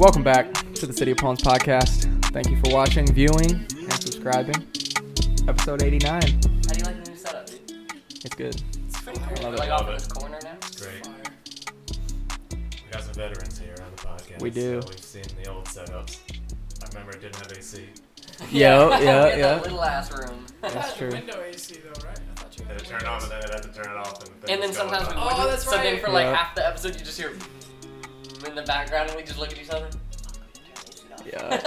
Welcome back to the City of Pawns podcast. Thank you for watching, viewing, and subscribing. Episode 89. How do you like the new setup, dude? It's good. It's pretty cool. Love Like it. off in this corner now. Great. We got some veterans here on the podcast. We do. So we've seen the old setups. I remember it didn't have AC. Yeah. We had that little ass room. That's true. Window AC though, right? I thought you Had to turn it on, and then it had to turn it off. And then sometimes we Oh, wouldn't. that's So then right. for like Yeah. half the episode, you just hear in the background, and we just look at each other. Yeah.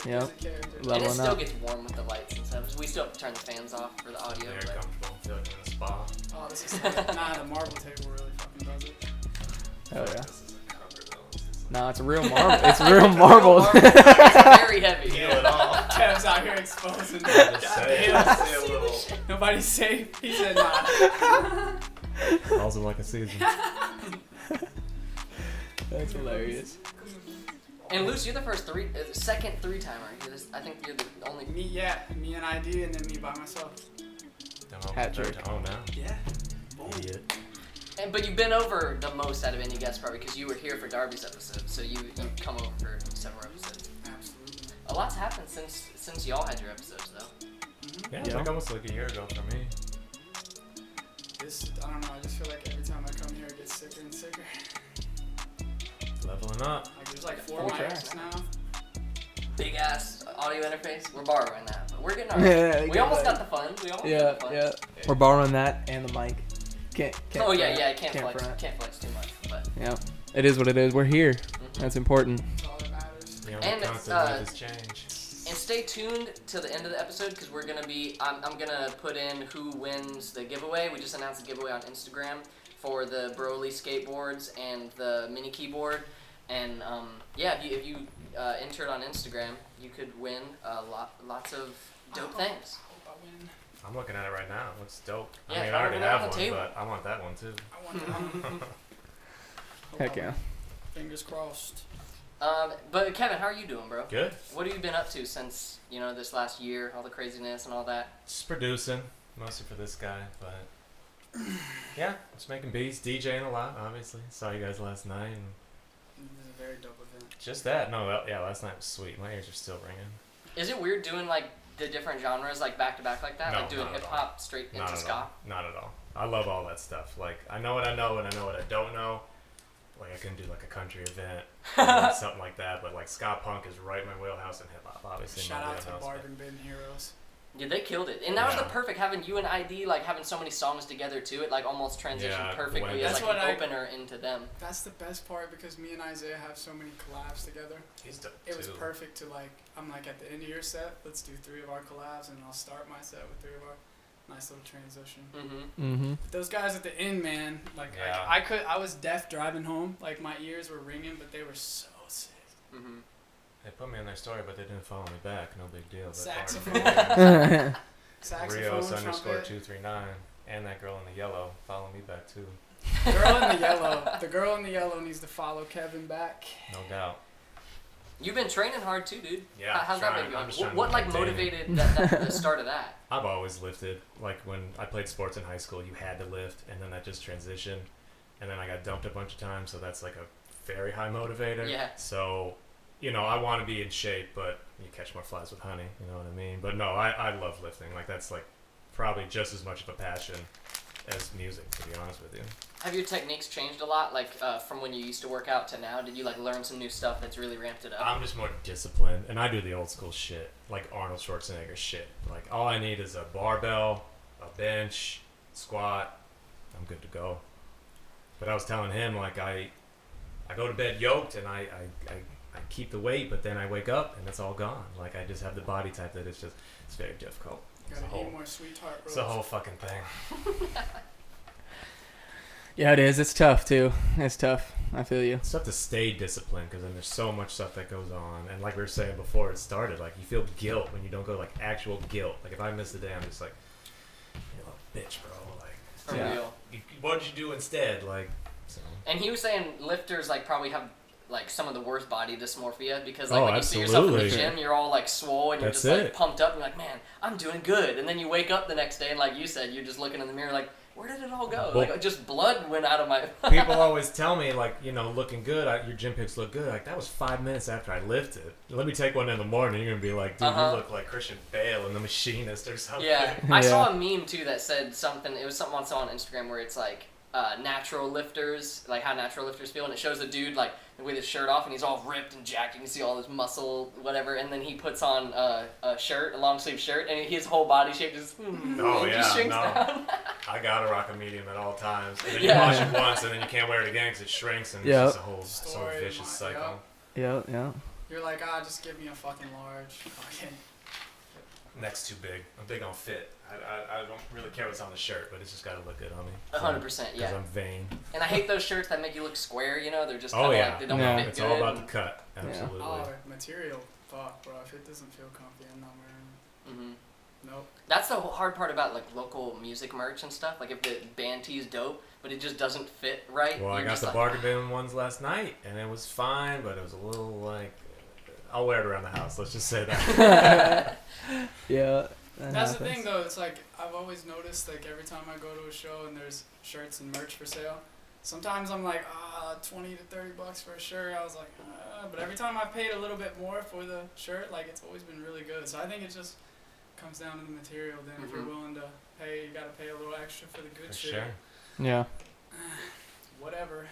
Yep. And Leveling it still up. gets warm with the lights and stuff. We still have to turn the fans off for the audio. Very But comfortable. Feel like we're in a spa. Oh, this is nah. The marble table really fucking does it. Hell yeah. This is a cover though. No, it's a real marble. It's real marbles. It's very heavy. Feel it all. Kev's out here exposing. Just say a little. Nobody's safe. He said nah. Also like a season. That's hilarious. And Luce, you're the second three-timer. I think you're the only. Me and ID, and then me by myself. Hat trick. Oh, no. Yeah. Boom. Idiot. But you've been over the most out of any guest probably because you were here for Darby's episode, so you've come over for several episodes. Absolutely. A lot's happened since y'all had your episodes though. Mm-hmm. Yeah, it's Yeah. like almost like a year ago for me. I don't know. I just feel like every time I come here, it gets sicker and sicker. Leveling up. Like there's like four Four mics tracks. now. Big ass audio interface. We're borrowing that, but we're getting our. Yeah, we almost got the funds. Yeah. We're borrowing that and the mic. Can't Oh front. yeah. Can't flex. front. Can't flex too much, but. Yeah. It is what it is. We're here. That's important. That's all that matters. The And, only constant life is change. And stay tuned till the end of the episode because we're gonna be. I'm gonna put in who wins the giveaway. We just announced the giveaway on Instagram for the Broly skateboards and the mini keyboard. And if you entered on Instagram, you could win lots of dope things. Hope I win. I'm looking at it right now. It looks dope. Yeah, I mean, it's I already right over have on the one, table. but I want that one too. I want that one. Heck yeah. Fingers crossed. But Kevin, how are you doing, bro? Good. What have you been up to since this last year, all the craziness and all that? Just producing, mostly for this guy, but yeah, just making beats, DJing a lot, obviously. Saw you guys last night, and This is a very dope event. just that. No, last night was sweet. My ears are still ringing. Is it weird doing like the different genres like back to back like that? No, like doing not at hip hop straight Not into at ska? all. Not at all. I love all that stuff. Like, I know what I know, and I know what I don't know. Like, I can do like a country event, something like that. But like, ska punk is right in my wheelhouse, and hip hop, obviously. Shout my out to wheelhouse, Bargain Bin Heroes. Yeah, they killed it. And that was Yeah. the perfect having you and ID like having so many songs together too. It like almost transitioned Yeah, perfectly when- as That's like what an I- opener into them. That's the best part because me and Isaiah have so many collabs together. He's dope It was too. perfect to like, I'm like at the end of your set, let's do 3 of our collabs and I'll start my set with 3 of our nice little transition. Mm-hmm. Mm-hmm. But those guys at the end, man, like Yeah. I was deaf driving home, like my ears were ringing, but they were so sick. Mm-hmm. They put me in their story, but they didn't follow me back. No big deal. But Saxophone. Saxophone, Rios trumpet. _239, and that girl in the yellow follow me back too. Girl in the yellow. The girl in the yellow needs to follow Kevin back. No doubt. You've been training hard too, dude. Yeah, How's that trying. been I'm going? just trying to What like maintain it. motivated the start of that? I've always lifted. Like when I played sports in high school, you had to lift, and then that just transitioned. And then I got dumped a bunch of times, so that's like a very high motivator. Yeah. So, I want to be in shape, but you catch more flies with honey, you know what I mean? But no, I love lifting. Like that's like probably just as much of a passion as music, to be honest with you. Have your techniques changed a lot, like from when you used to work out to now? Did you like learn some new stuff that's really ramped it up? I'm just more disciplined, and I do the old school shit, like Arnold Schwarzenegger shit. Like all I need is a barbell, a bench, squat. I'm good to go. But I was telling him like I go to bed yoked, and I keep the weight, but then I wake up and it's all gone. Like I just have the body type that it's very difficult. Gotta It's a eat whole- more sweetheart rolls. It's a whole fucking thing. Yeah, it is. It's tough too. It's tough. I feel you. It's tough to stay disciplined because then there's so much stuff that goes on, and like we were saying before it started, like you feel guilt when you don't go, like actual guilt. Like if I miss the day, I'm just like, you know, bitch, bro. Like, For Yeah. real. what did you do instead? Like, so. And he was saying lifters like probably have like some of the worst body dysmorphia because like Oh, when you see yourself in the absolutely. gym, you're all like swole and you're That's just like it. pumped up. And you're like, man, I'm doing good. And then you wake up the next day and like you said, you're just looking in the mirror like, where did it all go? Well, Like, just blood went out of my... People always tell me, like, you know, looking good, your gym pics look good. Like, that was 5 minutes after I lifted. Let me take one in the morning. You're going to be like, dude, you look like Christian Bale in The Machinist or something. Yeah. I saw a meme, too, that said something. It was something I saw on Instagram where it's like, natural lifters, like how natural lifters feel, and it shows the dude like with his shirt off and he's all ripped and jacked. You can see all his muscle, whatever, and then he puts on a shirt, a long sleeve shirt, and his whole body shape just just shrinks down. I gotta rock a medium at all times, and then you wash it once, and then you can't wear it again because it shrinks, and it's just a whole vicious cycle. Yeah. You're like, just give me a fucking large. Okay. Neck's too big. I'm big on fit. I don't really care what's on the shirt, but it's just gotta look good on me. 100%, yeah. Because I'm vain. And I hate those shirts that make you look square. You know, they're just kind of like they don't fit it's good. all about the cut. Absolutely. Oh, material. Fuck, bro. If it doesn't feel comfy, I'm not wearing it. Nope. That's the hard part about like local music merch and stuff. Like if the band tee's dope, but it just doesn't fit right. Well, I got the bargain bin ones last night, and it was fine, but it was a little like, I'll wear it around the house. Let's just say that. Yeah. That's the thing, though. It's like I've always noticed, like every time I go to a show and there's shirts and merch for sale, sometimes I'm like, $20 to $30 for a shirt. I was like, but every time I paid a little bit more for the shirt, like it's always been really good. So I think it just comes down to the material. Then if you're willing to pay, you gotta pay a little extra for the good shit. Sure. Yeah. Whatever.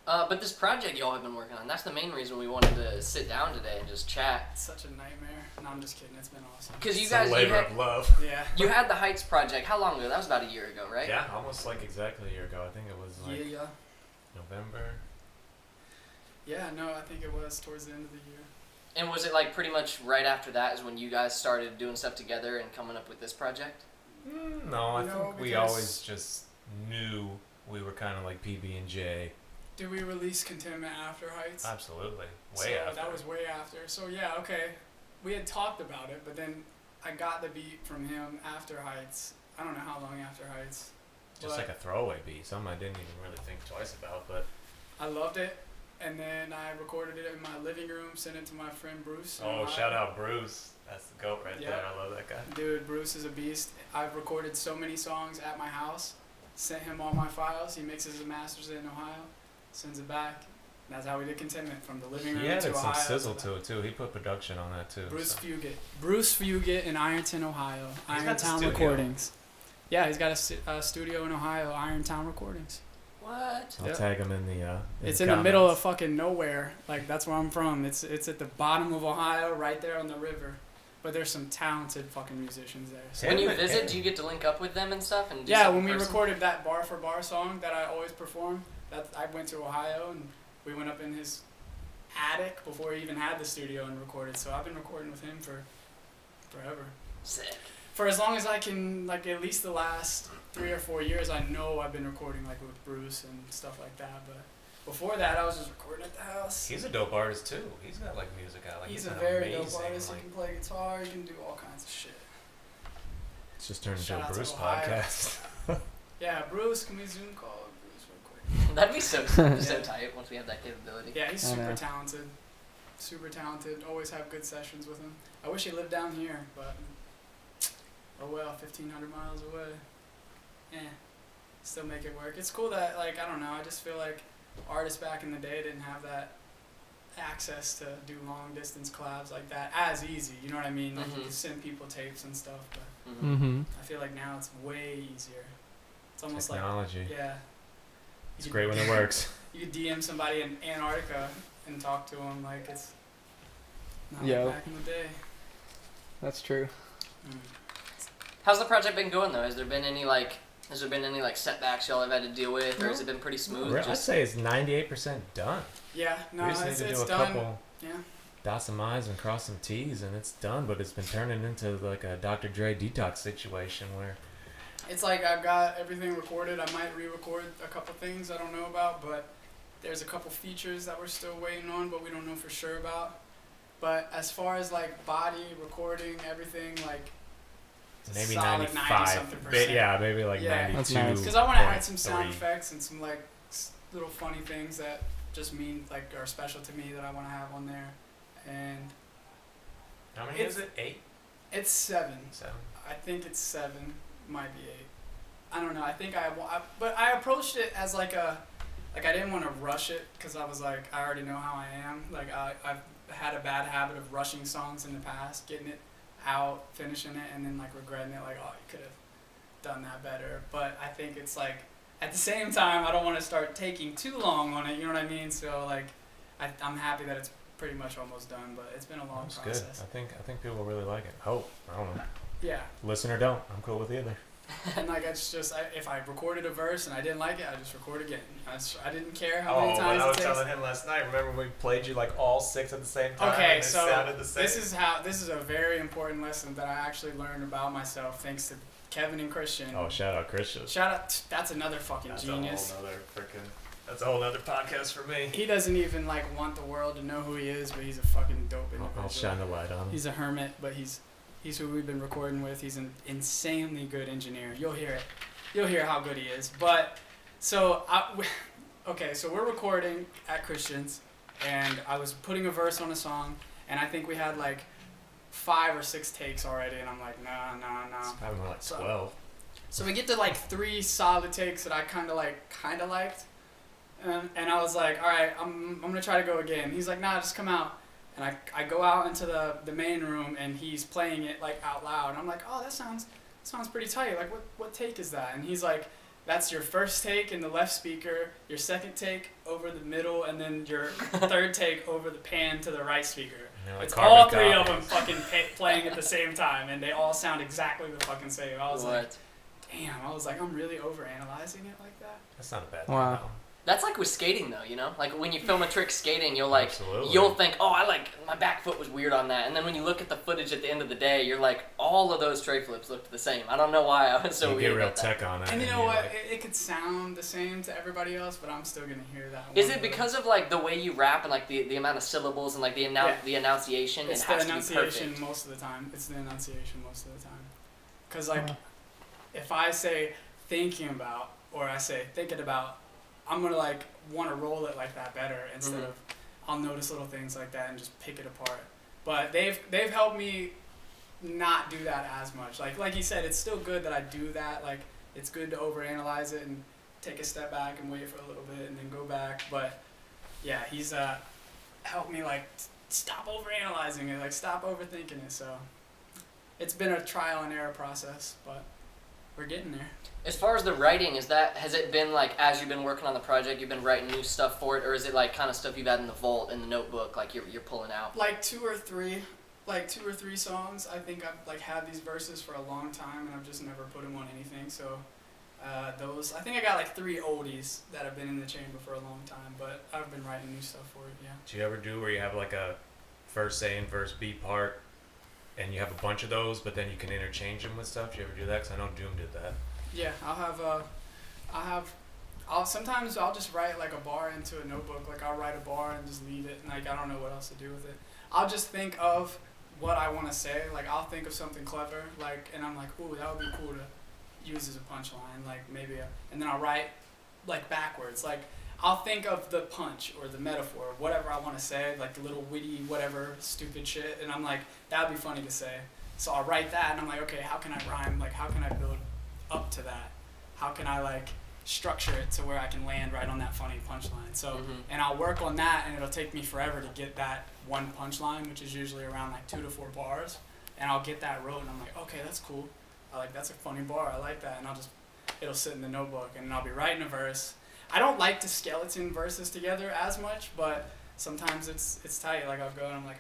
But this project y'all have been working on, that's the main reason we wanted to sit down today and just chat. It's such a nightmare. No, I'm just kidding. It's been awesome. Because you It's guys, a labor of love. Yeah. You had the Heights project. How long ago? That was about a year ago, right? Yeah, almost like exactly a year ago. I think it was like November. Yeah, no, I think it was towards the end of the year. And was it like pretty much right after that is when you guys started doing stuff together and coming up with this project? No, I think we always just knew we were kind of like PB&J. Did we release Contentment after Heights? Absolutely. Way after. That was way after. So yeah, okay. We had talked about it, but then I got the beat from him after Heights. I don't know how long after Heights. Just like a throwaway beat. Something I didn't even really think twice about, but... I loved it. And then I recorded it in my living room, sent it to my friend Bruce. Oh, shout out Bruce. That's the GOAT right there. I love that guy. Dude, Bruce is a beast. I've recorded so many songs at my house. Sent him all my files. He mixes and masters it in Ohio. Sends it back. That's how we did Contentment, from the living room to Ohio. He added some sizzle to it, too. He put production on that, too. Bruce Fugit in Ironton, Ohio. Irontown Recordings. Yeah, he's got a studio in Ohio, Irontown Recordings. What? I'll tag him in the it's in the middle of fucking nowhere. Like, that's where I'm from. It's at the bottom of Ohio, right there on the river. But there's some talented fucking musicians there. So when you visit, do you get to link up with them and stuff? And when we recorded that bar for bar song that I always perform, I went to Ohio and we went up in his attic before he even had the studio and recorded. So I've been recording with him for forever. Sick. For as long as I can, like at least the last 3 or 4 years, I know I've been recording like with Bruce and stuff like that. But before that, I was just recording at the house. He's a dope artist too. He's got like music out. Like, he's a very dope artist. He can play guitar. He can do all kinds of shit. It's just turned into a Bruce podcast. Yeah, Bruce, can we Zoom call Bruce real quick? That'd be so tight once we have that capability. Yeah, he's super talented. Super talented. Always have good sessions with him. I wish he lived down here, but oh well, 1,500 miles away. Still make it work. It's cool that, like, I don't know, I just feel like artists back in the day didn't have that access to do long distance collabs like that as easy, you know what I mean? Like, you can send people tapes and stuff, but I feel like now it's way easier. It's almost technology. Like, it's great when it works. You could DM somebody in Antarctica and talk to them like it's not like back in the day. That's true. How's the project been going though? Has there been any setbacks y'all have had to deal with, or has it been pretty smooth? I'd say it's 98% done. Yeah, no, we just need to do a done. couple dot some I's and cross some T's, and it's done. But it's been turning into like a Dr. Dre detox situation where it's like I've got everything recorded. I might re-record a couple things I don't know about, but there's a couple features that we're still waiting on, but we don't know for sure about. But as far as like body recording, everything, like maybe solid 95%. Yeah, maybe like 92. That's nice. Because I want to add some sound effects and some like little funny things that just mean like are special to me that I want to have on there. And how many is it? 8? It's 7. 7. I think it's 7. Might be 8. I don't know. I think but I approached it as like I didn't want to rush it because I was like, I already know how I am. Like I've had a bad habit of rushing songs in the past, getting it out, finishing it, and then like regretting it. Like, oh, you could have done that better. But I think it's like at the same time, I don't want to start taking too long on it. You know what I mean? So like, I'm happy that it's pretty much almost done. But it's been a long process. Good. I think people really like it. Hope. I don't know. Yeah. Listen or don't. I'm cool with either. And like it's just if I recorded a verse and I didn't like it, I just record again. I didn't care how many times I was it takes. telling him last night. Remember when we played you like all 6 at the same time? Okay, and it so sounded the same? this is a very important lesson that I actually learned about myself thanks to Kevin and Christian. Oh, shout out Christian. Shout out! That's another fucking genius. That's a whole nother podcast for me. He doesn't even like want the world to know who he is, but he's a fucking dope individual. I'll shine the light on him. He's a hermit, but he's who we've been recording with. He's an insanely good engineer. You'll hear it. You'll hear how good he is. But so so we're recording at Christian's, and I was putting a verse on a song, and I think we had like 5 or 6 takes already, and I'm like, nah. It's probably more like 12. So we get to like 3 solid takes that I kind of liked, and I was like, all right, I'm gonna try to go again. He's like, nah, just come out. And I go out into the main room, and he's playing it like out loud. And I'm like, oh, that sounds pretty tight. Like, what take is that? And he's like, that's your first take in the left speaker, your second take over the middle, and then your third take over the pan to the right speaker. Like it's all 3 of them fucking playing at the same time, and they all sound exactly the fucking same. I was like, damn. I was like, I'm really overanalyzing it like that. That's not a bad Wow. thing, though. That's like with skating though, you know? Like when you film a trick skating, you'll Absolutely. you'll think, oh, my back foot was weird on that. And then when you look at the footage at the end of the day, you're like, all of those tray flips looked the same. I don't know why I was so you weird get real about tech that. on it. And you know you're what? like- It could sound the same to everybody else, but I'm still gonna hear that. Is one it word. because of like the way you rap and like the amount of syllables and like the enunciation? It's it the has to be enunciation perfect. most of the time. It's the enunciation most of the time. Because like, if I say thinking about or I say thinking about, I'm gonna like want to roll it like that better instead of I'll notice little things like that and just pick it apart. But they've helped me not do that as much. Like you said, it's still good that I do that. Like it's good to overanalyze it and take a step back and wait for a little bit and then go back. But yeah, he's helped me like stop overanalyzing it, like stop overthinking it. So it's been a trial and error process, but we're getting there. As far as the writing, has it been like as you've been working on the project, you've been writing new stuff for it, or is it like kind of stuff you've had in the vault in the notebook, like you're pulling out? Like two or three songs. I think I've like had these verses for a long time, and I've just never put them on anything. So those, I think I got like 3 oldies that have been in the chamber for a long time, but I've been writing new stuff for it. Yeah. Do you ever do where you have like a verse A and verse B part, and you have a bunch of those, but then you can interchange them with stuff? Do you ever do that? Because I know Doom did that. Yeah, sometimes I'll just write like a bar into a notebook. Like I'll write a bar and just leave it, and like I don't know what else to do with it. I'll just think of what I want to say. Like I'll think of something clever, like, and I'm like, ooh, that would be cool to use as a punchline. Like maybe, and then I'll write like backwards. Like I'll think of the punch or the metaphor, or whatever I want to say, like the little witty, whatever stupid shit, and I'm like, that would be funny to say. So I'll write that, and I'm like, okay, how can I rhyme? Like how can I build up to that? How can I like structure it to where I can land right on that funny punchline? So and I'll work on that, and it'll take me forever to get that one punchline, which is usually around like 2 to 4 bars, and I'll get that wrote, and I'm like, okay, that's cool. That's a funny bar. I like that, and it'll sit in the notebook, and I'll be writing a verse. I don't like to skeleton verses together as much, but sometimes it's tight. Like I'll go and I'm like,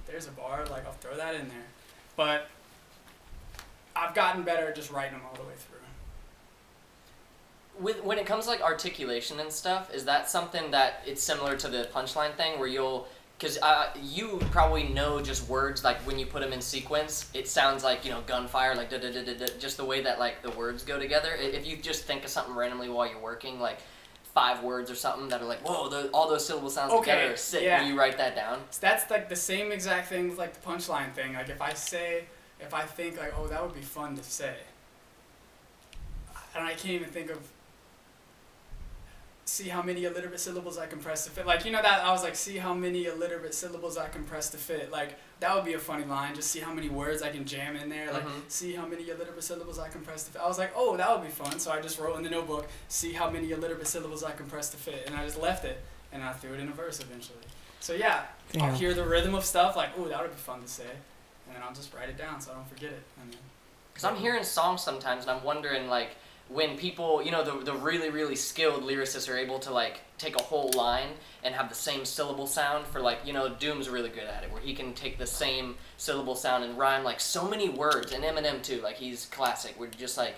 there's a bar. Like I'll throw that in there, but I've gotten better at just writing them all the way through. When it comes to like articulation and stuff, is that something that it's similar to the punchline thing where because you probably know just words, like when you put them in sequence, it sounds like, gunfire, like da-da-da-da-da, just the way that like the words go together. If you just think of something randomly while you're working, like 5 words or something that are like, whoa, all those syllable sounds together are sick, yeah. Will you write that down? So that's like the same exact thing with like the punchline thing. Like if I think like, oh, that would be fun to say, and I can't even think of see how many alliterate syllables I can press to fit. Like, you know that, I was like, see how many alliterate syllables I can press to fit. Like, that would be a funny line. Just see how many words I can jam in there. Like, see how many alliterate syllables I can press to fit. I was like, oh, that would be fun. So I just wrote in the notebook, see how many alliterate syllables I can press to fit. And I just left it. And I threw it in a verse eventually. So yeah, I'll hear the rhythm of stuff, like, ooh, that would be fun to say. And then I'll just write it down so I don't forget it. Because I'm hearing songs sometimes and I'm wondering, like, when people, you know, the really, really skilled lyricists are able to, like, take a whole line and have the same syllable sound for, like, you know, Doom's really good at it, where he can take the same syllable sound and rhyme, like, so many words, and Eminem, too, like, he's classic, where just, like,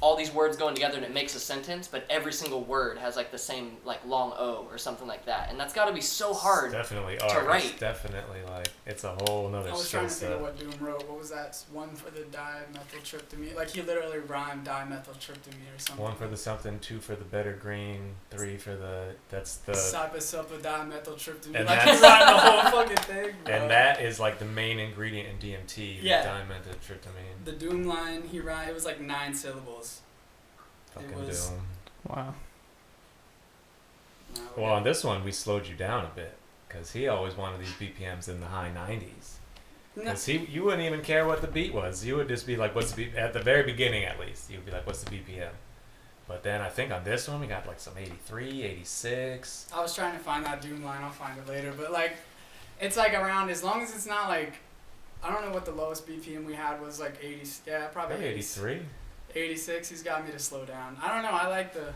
all these words going together and it makes a sentence, but every single word has, like, the same, like, long O or something like that, and that's got to be so hard definitely to write. It's definitely, like, it's a whole nother I was skill trying to think set. of what Doom wrote. What was that? One for the dimethyltryptamine. Like, he literally rhymed dimethyltryptamine or something. 1 for the something, 2 for the better green, 3 for the, that's the... dimethyltryptamine. And Like, that's- he rhymed the whole fucking thing, bro. And that is, like, the main ingredient in DMT, Yeah. dimethyltryptamine. The Doom line, he rhymed, it was like 9 syllables. Fucking was- Doom. Wow. No, Well, on this one, we slowed you down a bit, because he always wanted these BPMs in the high 90s. no, Because you wouldn't even care what the beat was. You would just be like, what's the beat? At the very beginning, at least, you would be like, what's the BPM? But then I think on this one, we got like some 83, 86. I was trying to find that Doom line. I'll find it later. But, like, it's like around, as long as it's not like, I don't know what the lowest BPM we had was, like 80. Yeah, probably Maybe 83. 86. He's got me to slow down. I don't know. I like the,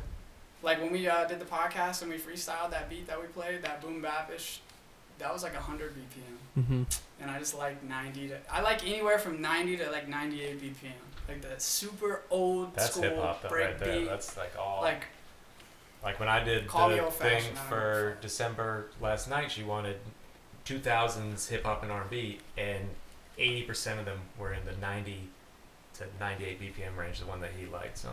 like, when we did the podcast and we freestyled that beat that we played, that boom bap-ish, that was like 100 BPM. Mm-hmm. And I just like 90 to, I like anywhere from 90 to like 98 BPM. Like that super old That's school hip hop, though, break right there. beat. That's like all. Like, Like when I did Call me the old-fashioned, thing I don't for know. December last night, she wanted 2000s hip hop and R&B, and 80% of them were in the 90 to 98 BPM range, the one that he liked. So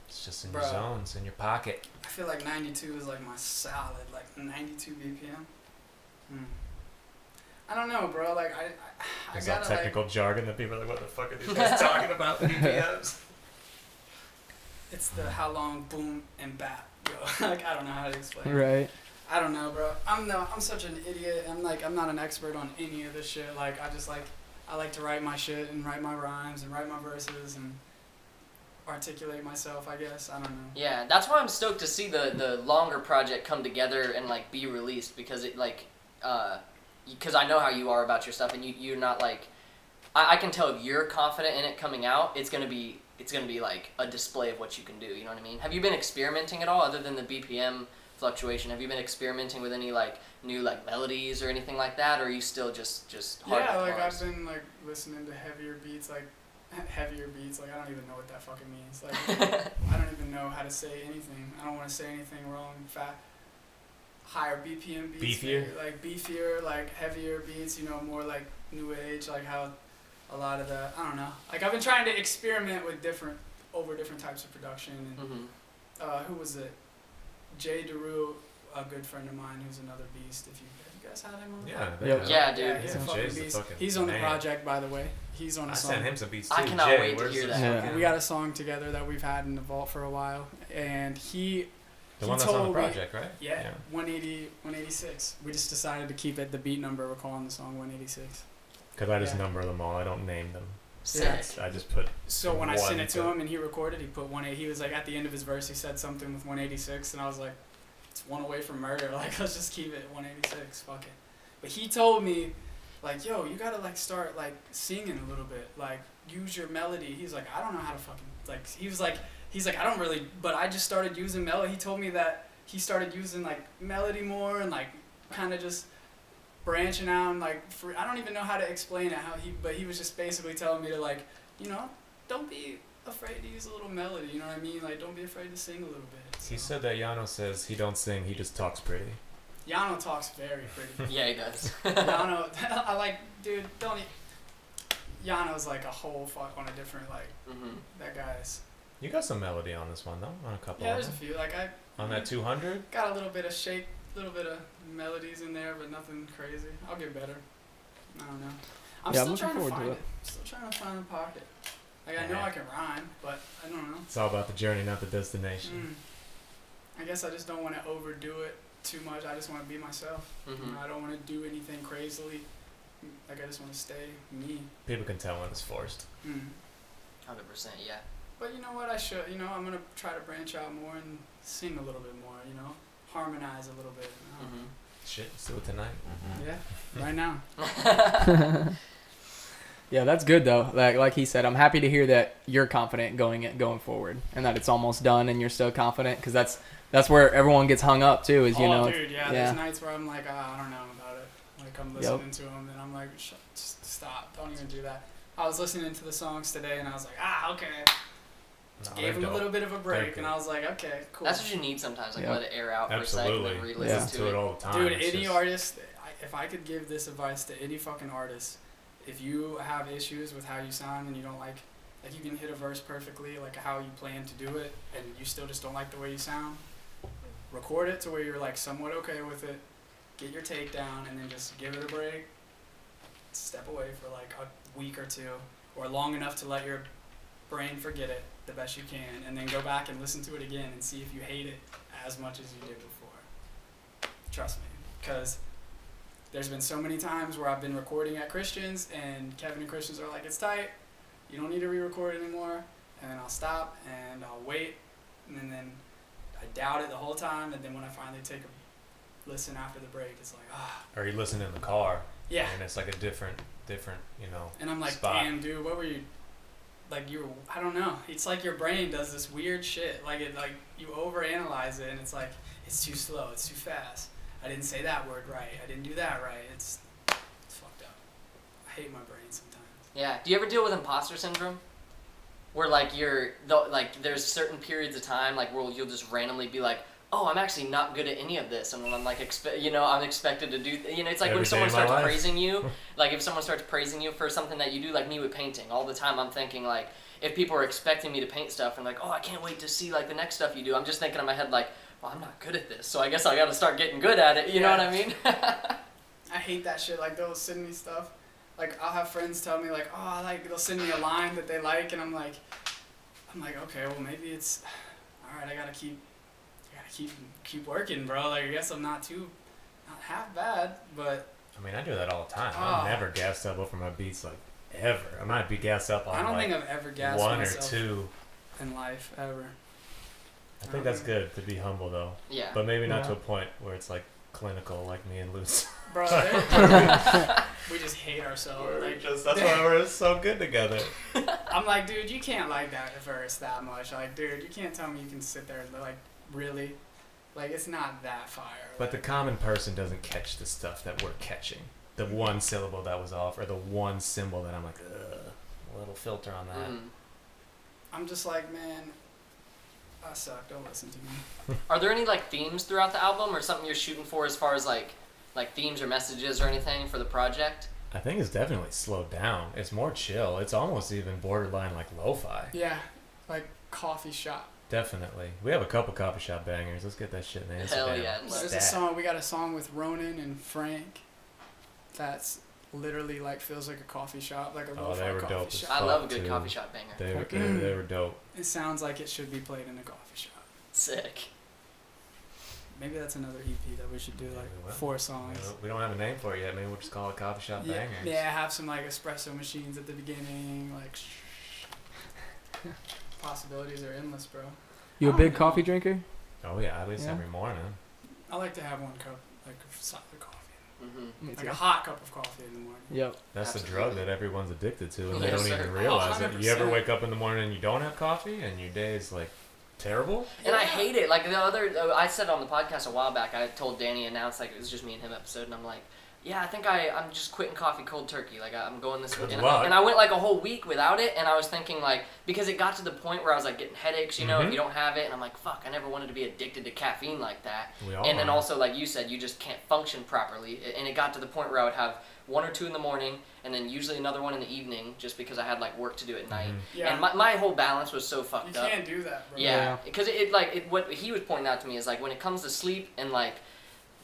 it's just in your Bruh. zones, in your pocket. I feel like 92 is like my solid, like 92 BPM. I don't know, bro. Like, I There's all gotta, technical jargon that people are like, what the fuck are these guys talking about? BPMs? it's the how long boom and bap, yo. Like, I don't know how to explain it. Right. I don't know, bro. I'm such an idiot. I'm not an expert on any of this shit. Like, I like to write my shit and write my rhymes and write my verses and articulate myself, I guess. I don't know. Yeah, that's why I'm stoked to see the longer project come together and, like, be released, because it, like, because I know how you are about your stuff, and you're not, like, I can tell if you're confident in it coming out, it's gonna be like a display of what you can do, you know what I mean? Have you been experimenting at all, other than the BPM fluctuation? Have you been experimenting with any, like, new, like, melodies or anything like that, or are you still just hard Yeah, with like, bars? I've been, like, listening to heavier beats, like, I don't even know what that fucking means. Like, I don't even know how to say anything. I don't want to say anything wrong. Higher BPM beats. Beefier? Maybe, like, beefier, like, heavier beats, you know, more like new age, like how a lot of the, I don't know. Like, I've been trying to experiment with different types of production. And who was it? Jay DeRue, a good friend of mine who's another beast. Have you guys had him on? Yeah. Yeah, dude. Yeah, he's a Yeah, fucking Jay's the beast. fucking He's on the man. project, by the way. He's on a I song. sent him some beats too. I cannot Jay, wait to where's hear this that. fucking- We got a song together that we've had in the vault for a while, and The he one that's on told the me- project, right? yeah, 180, 186. We just decided to keep it the beat number. We're calling the song 186. Because I just Yeah. number them all. I don't name them. Sick. I just put. So when I sent it to One him and he recorded, he put 180. He was like, at the end of his verse, he said something with 186, and I was like, it's one away from murder. Like, let's just keep it 186. Fuck it. But he told me, like, yo, you gotta, like, start, like, singing a little bit. Like, use your melody. He's like, I don't know how to fucking, like, he's like, I don't really, but I just started using melody. He told me that he started using, like, melody more and, like, kind of just branching out and, like, I don't even know how to explain it, but he was just basically telling me to, like, you know, don't be afraid to use a little melody, you know what I mean? Like, don't be afraid to sing a little bit. He So. said that Yano says he don't sing, he just talks pretty. Yano talks very pretty. Yeah, he does. Yano, I like, dude, Yano's like a whole fuck on a different, like, that guy's. You got some melody on this one though, on a couple Yeah, of there's a them. few. Like, On that 200? got a little bit of shake, little bit of melodies in there, but nothing crazy. I'll get better. I don't know. I'm Yeah, still I'm looking trying to forward find to it. it. Still trying to find the pocket. Like, I know Yeah. I can rhyme, but I don't know. It's all about the journey, not the destination. I guess I just don't want to overdo it too much. I just want to be myself. Mm-hmm. You know, I don't want to do anything crazily. Like, I just want to stay me. People can tell when it's forced. 100%, yeah. But you know what? I should. You know, I'm gonna try to branch out more and sing a little bit more. You know, harmonize a little bit. You know? Mm-hmm. Shit, let's do it tonight. Yeah, right now. Yeah, that's good though. Like he said, I'm happy to hear that you're confident going forward, and that it's almost done, and you're still confident, because that's where everyone gets hung up too. Is Dude, yeah. There's nights where I'm like, I don't know about it. Like, I'm listening to them, and I'm like, just stop. Don't even do that. I was listening to the songs today, and I was like, okay. No, Gave him a little bit of a break, and I was like, okay, cool. That's what you need sometimes, like Yep. let it air out Absolutely. for a second and re-listen Listen to it all the time. Dude, It's any just- artist, if I could give this advice to any fucking artist, if you have issues with how you sound and you don't like you can hit a verse perfectly, like how you plan to do it, and you still just don't like the way you sound, record it to where you're like somewhat okay with it, get your take down, and then just give it a break, step away for like a week or two, or long enough to let your brain forget it the best you can, and then go back and listen to it again and see if you hate it as much as you did before. Trust me, because there's been so many times where I've been recording at Christians, and Kevin and Christians are like, it's tight, you don't need to re-record anymore, and then I'll stop and I'll wait, and then I doubt it the whole time, and then when I finally take a listen after the break, it's like, Or you listen in the car. yeah. And it's like a different, And I'm like, spot. damn, dude, what were you, like, I don't know. It's like your brain does this weird shit. Like, you overanalyze it, and it's like, it's too slow, it's too fast. I didn't say that word right. I didn't do that right. It's fucked up. I hate my brain sometimes. Yeah. Do you ever deal with imposter syndrome? Where there's certain periods of time like where you'll just randomly be like, oh, I'm actually not good at any of this, and when I'm like, I'm expected to do, it's like Every when day someone of my starts life. praising you, like if someone starts praising you for something that you do, like me with painting, all the time I'm thinking like, if people are expecting me to paint stuff and like, oh, I can't wait to see like the next stuff you do, I'm just thinking in my head like, well, I'm not good at this, so I guess I got to start getting good at it. You know what I mean? I hate that shit. Like, they'll send me stuff. Like, I'll have friends tell me like, oh, they'll send me a line that they like, and I'm like, okay, well maybe it's, all right. I gotta keep working, bro. Like, I guess I'm not half bad, but I mean, I do that all the time. Oh. I'm never gassed up over my beats like ever. I might be gassed up on I don't like think I've ever gassed one or myself two. in life ever. I think that's good to be humble though, Yeah. but maybe not Yeah. to a point where it's like clinical, like me and Lucid. Bro, we just hate ourselves. Like, That's why we're so good together. I'm like, dude, you can't like that verse that much. Like, dude, you can't tell me you can sit there and like, really? Like, it's not that fire. But the common person doesn't catch the stuff that we're catching. The one syllable that was off, or the one symbol that I'm like, ugh, a little filter on that. Mm. I'm just like, man, I suck. Don't listen to me. Are there any like themes throughout the album, or something you're shooting for as far as like themes or messages or anything for the project? I think it's definitely slowed down. It's more chill. It's almost even borderline like lo-fi. Yeah, like coffee shop. Definitely. We have a couple coffee shop bangers. Let's get that shit in the Instagram. Hell yeah. There's a Stat. song. We got a song with Ronan and Frank. That's literally like feels like a coffee shop, like a Oh, lo-fi they were coffee dope as shop. I love a Fuck, good too. coffee shop banger. They were dope. It sounds like it should be played in a coffee shop. Sick. Maybe that's another EP that we should do, Maybe like we will. 4 songs. We don't have a name for it yet. Maybe we'll just call it coffee shop Yeah, bangers. yeah, have some like espresso machines at the beginning, like possibilities are endless, bro. You a I big don't coffee know. drinker? Oh yeah, at least Yeah. every morning. I like to have 1 cup, like of solid coffee, Mm-hmm. Me like too. a hot cup of coffee in the morning. Yep. That's the Absolutely. drug that everyone's addicted to, and they Yes, don't sir. even Oh, realize it. You ever 100%. wake up in the morning and you don't have coffee, and your day is like terrible? And I hate it. Like I said on the podcast a while back, I told Danny, announced like it was just me and him episode, and I'm like, yeah, I think I'm just quitting coffee cold turkey. Like I'm going this Good week. luck. And I went like a whole week without it, and I was thinking like, because it got to the point where I was like getting headaches, if Mhm. you don't have it, and I'm like, fuck, I never wanted to be addicted to caffeine like that. We all And then are. also, like you said, you just can't function properly. And it got to the point where I would have 1 or 2 in the morning, and then usually another one in the evening, just because I had like work to do at night. Mhm. Yeah, And my whole balance was so you fucked up. can't do that, bro. Yeah, because what he was pointing out to me is like when it comes to sleep and like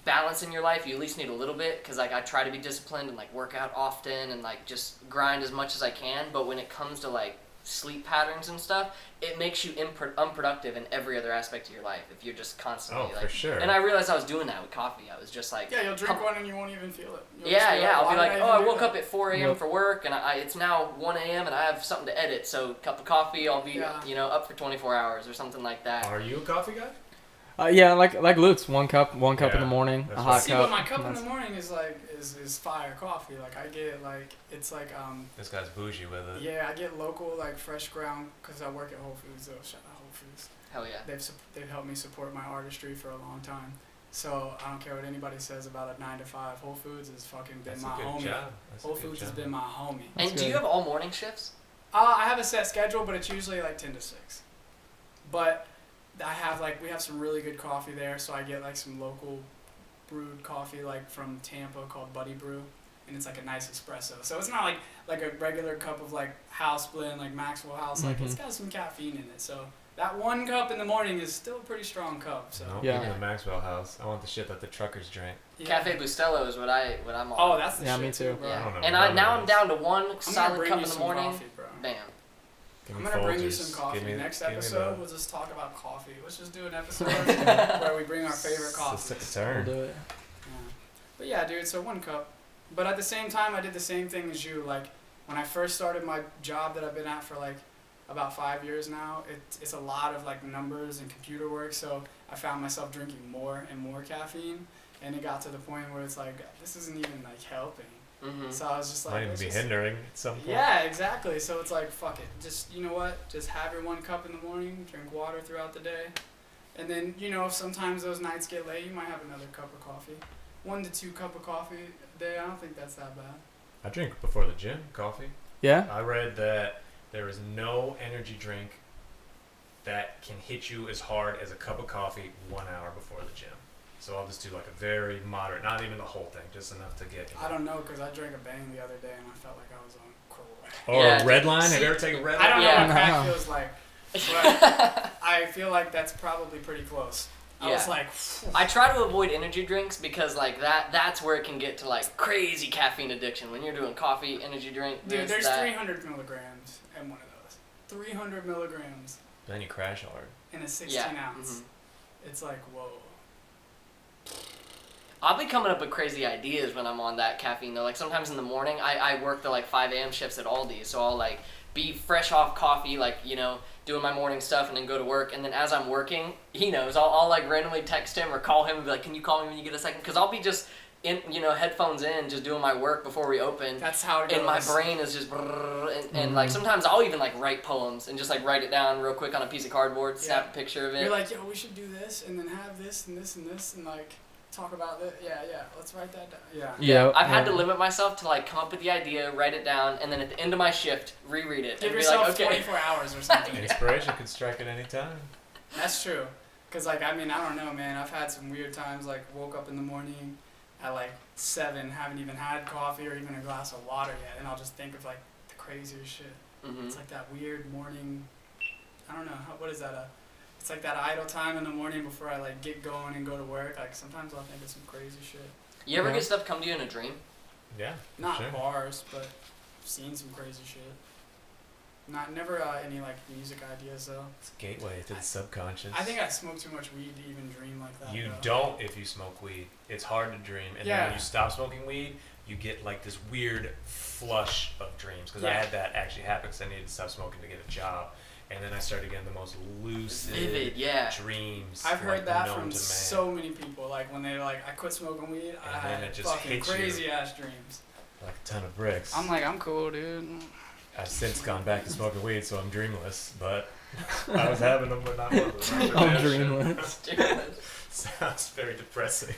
balance in your life, you at least need a little bit. Because like I try to be disciplined and like work out often and like just grind as much as I can. But when it comes to like sleep patterns and stuff, it makes you unproductive in every other aspect of your life if you're just constantly for sure. And I realized I was doing that with coffee. I was just like, yeah, you'll drink one and you won't even feel it. I'll be like, "Why did oh, I even woke do up at 4 a.m. Yep. for work, and it's now 1 a.m. and I have something to edit, so cup of coffee, I'll be up for 24 hours or something like that. Are you a coffee guy? Yeah, like LUTZ, one cup in the morning, that's a hot See, cup. but my cup in the morning is like is fire coffee. Like I get like it's like This guy's bougie with it. yeah, I get local like fresh ground because I work at Whole Foods. So shout out Whole Foods. Hell yeah. They've helped me support my artistry for a long time. So I don't care what anybody says about a 9 to 5. Whole Foods has fucking been That's my a good homie. job. That's a Whole good Foods has job. been my homie. And do you have all morning shifts? I have a set schedule, but it's usually like 10 to 6. But we have some really good coffee there, so I get like some local brewed coffee like from Tampa called Buddy Brew, and it's like a nice espresso. So it's not like a regular cup of like house blend like Maxwell House. Like it's got some caffeine in it. So that 1 cup in the morning is still a pretty strong cup. So No, Yeah. give me the Maxwell House. I want the shit that the truckers drink. yeah. Cafe Bustelo is what I'm on. Oh, that's the shit me too. bro. I don't know And what now it I'm is. down to one I'm gonna solid bring cup you in the some morning. coffee, bro. Bam. Give I'm me gonna bring you Folgers. some coffee. Give me- Next give me episode, the- we'll just talk about coffee. Let's just do an episode where we bring our favorite coffees. It's a We'll turn. do it. Yeah. But yeah, dude, so 1 cup. But at the same time, I did the same thing as you. Like, when I first started my job that I've been at for, like, about 5 years now, it's a lot of, like, numbers and computer work. So I found myself drinking more and more caffeine. And it got to the point where it's like, this isn't even, like, helping. Mm-hmm. So I was just like... Might even let's be just- hindering at some point. Yeah, exactly. So it's like, fuck it. Just, you know what? Just have your 1 cup in the morning, drink water throughout the day. And then, you know, if sometimes those nights get late, you might have another cup of coffee. 1 to 2 cup of coffee a day, I don't think that's that bad. I drink before the gym coffee. Yeah? I read that there is no energy drink that can hit you as hard as a cup of coffee 1 hour before the gym. So I'll just do like a very moderate, not even the whole thing, just enough to get. I don't know, because I drank a bang the other day and I felt like I was on crack. Or Yeah, a red line. Have see- you ever taken red I line? don't Yeah. know what crack Uh-huh. feels like, but I feel like that's probably pretty close. I was Yeah. like, I try to avoid energy drinks because like that's where it can get to like crazy caffeine addiction when you're doing coffee, energy drink. dude, this, there's that. 300 milligrams in one of those. 300 milligrams Then you crash hard. in a 16 Yeah. ounce. Mhm. It's like, whoa. I'll be coming up with crazy ideas when I'm on that caffeine though. Like sometimes in the morning, I work the like 5 a.m. shifts at Aldi, so I'll like be fresh off coffee, like, you know, doing my morning stuff and then go to work. And then as I'm working, he knows, I'll like randomly text him or call him and be like, can you call me when you get a second? Because I'll be just in, you know, headphones in, just doing my work before we open. That's how it goes. And my brain is just and like sometimes I'll even like write poems and just like write it down real quick on a piece of cardboard, snap Yeah. a picture of it. You're like, yo, we should do this and then have this and this and this and like talk about it. Yeah, let's write that down. Yeah. Yeah. I've had to limit myself to like come up with the idea, write it down, and then at the end of my shift, reread it. Give and yourself be like, okay. 24 hours or something. Inspiration could strike at any time. That's true. Because, like, I mean, I don't know, man. I've had some weird times, like, woke up in the morning at, like, 7, haven't even had coffee or even a glass of water yet, and I'll just think of, like, the craziest shit. Mhm. It's like that weird morning, I don't know, what is that? It's like that idle time in the morning before I, like, get going and go to work. Like, sometimes I'll think of some crazy shit. You ever Yeah. get stuff come to you in a dream? Yeah. for Not sure. bars, but I've seen some crazy shit. Never any, like, music ideas, though. It's a gateway to the subconscious. I think I smoke too much weed to even dream like that. You though. don't if you smoke weed. It's hard to dream. And then Yeah. when you stop smoking weed, you get like this weird flush of dreams. Because I Yeah. had that actually happen because I needed to stop smoking to get a job. And then I started getting the most lucid Vivid, yeah. dreams. I've heard like, that known from to man. so many people. Like when they like, I quit smoking weed, I And then had it just fucking hits you. crazy ass dreams. Like a ton of bricks. I'm like, I'm cool, dude. I've since gone back to smoking weed, so I'm dreamless. But I was having them, but not one of them. I'm dreamless. Sounds very depressing.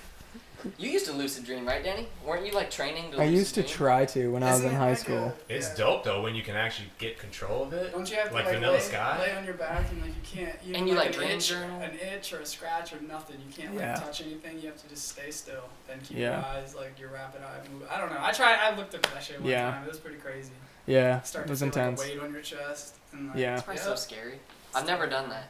You used to lucid dream, right, Danny? Weren't you like training to I lucid used to dream? try to when I was Isn't in it high like school. It's yeah. dope though when you can actually get control of it. Don't you have to Like like Vanilla lay, Sky? lay on your back and like you can't even And you, like, an dream itch, journal? an itch or a scratch or nothing. You can't like Yeah. touch anything. You have to just stay still and keep Yeah. your eyes like your rapid eye move. I don't know. I looked up that shit one Yeah. time. It was pretty crazy. Yeah, Start it to was feel intense. like a weight on your chest and like Yeah. It's probably so scary. I've never done that.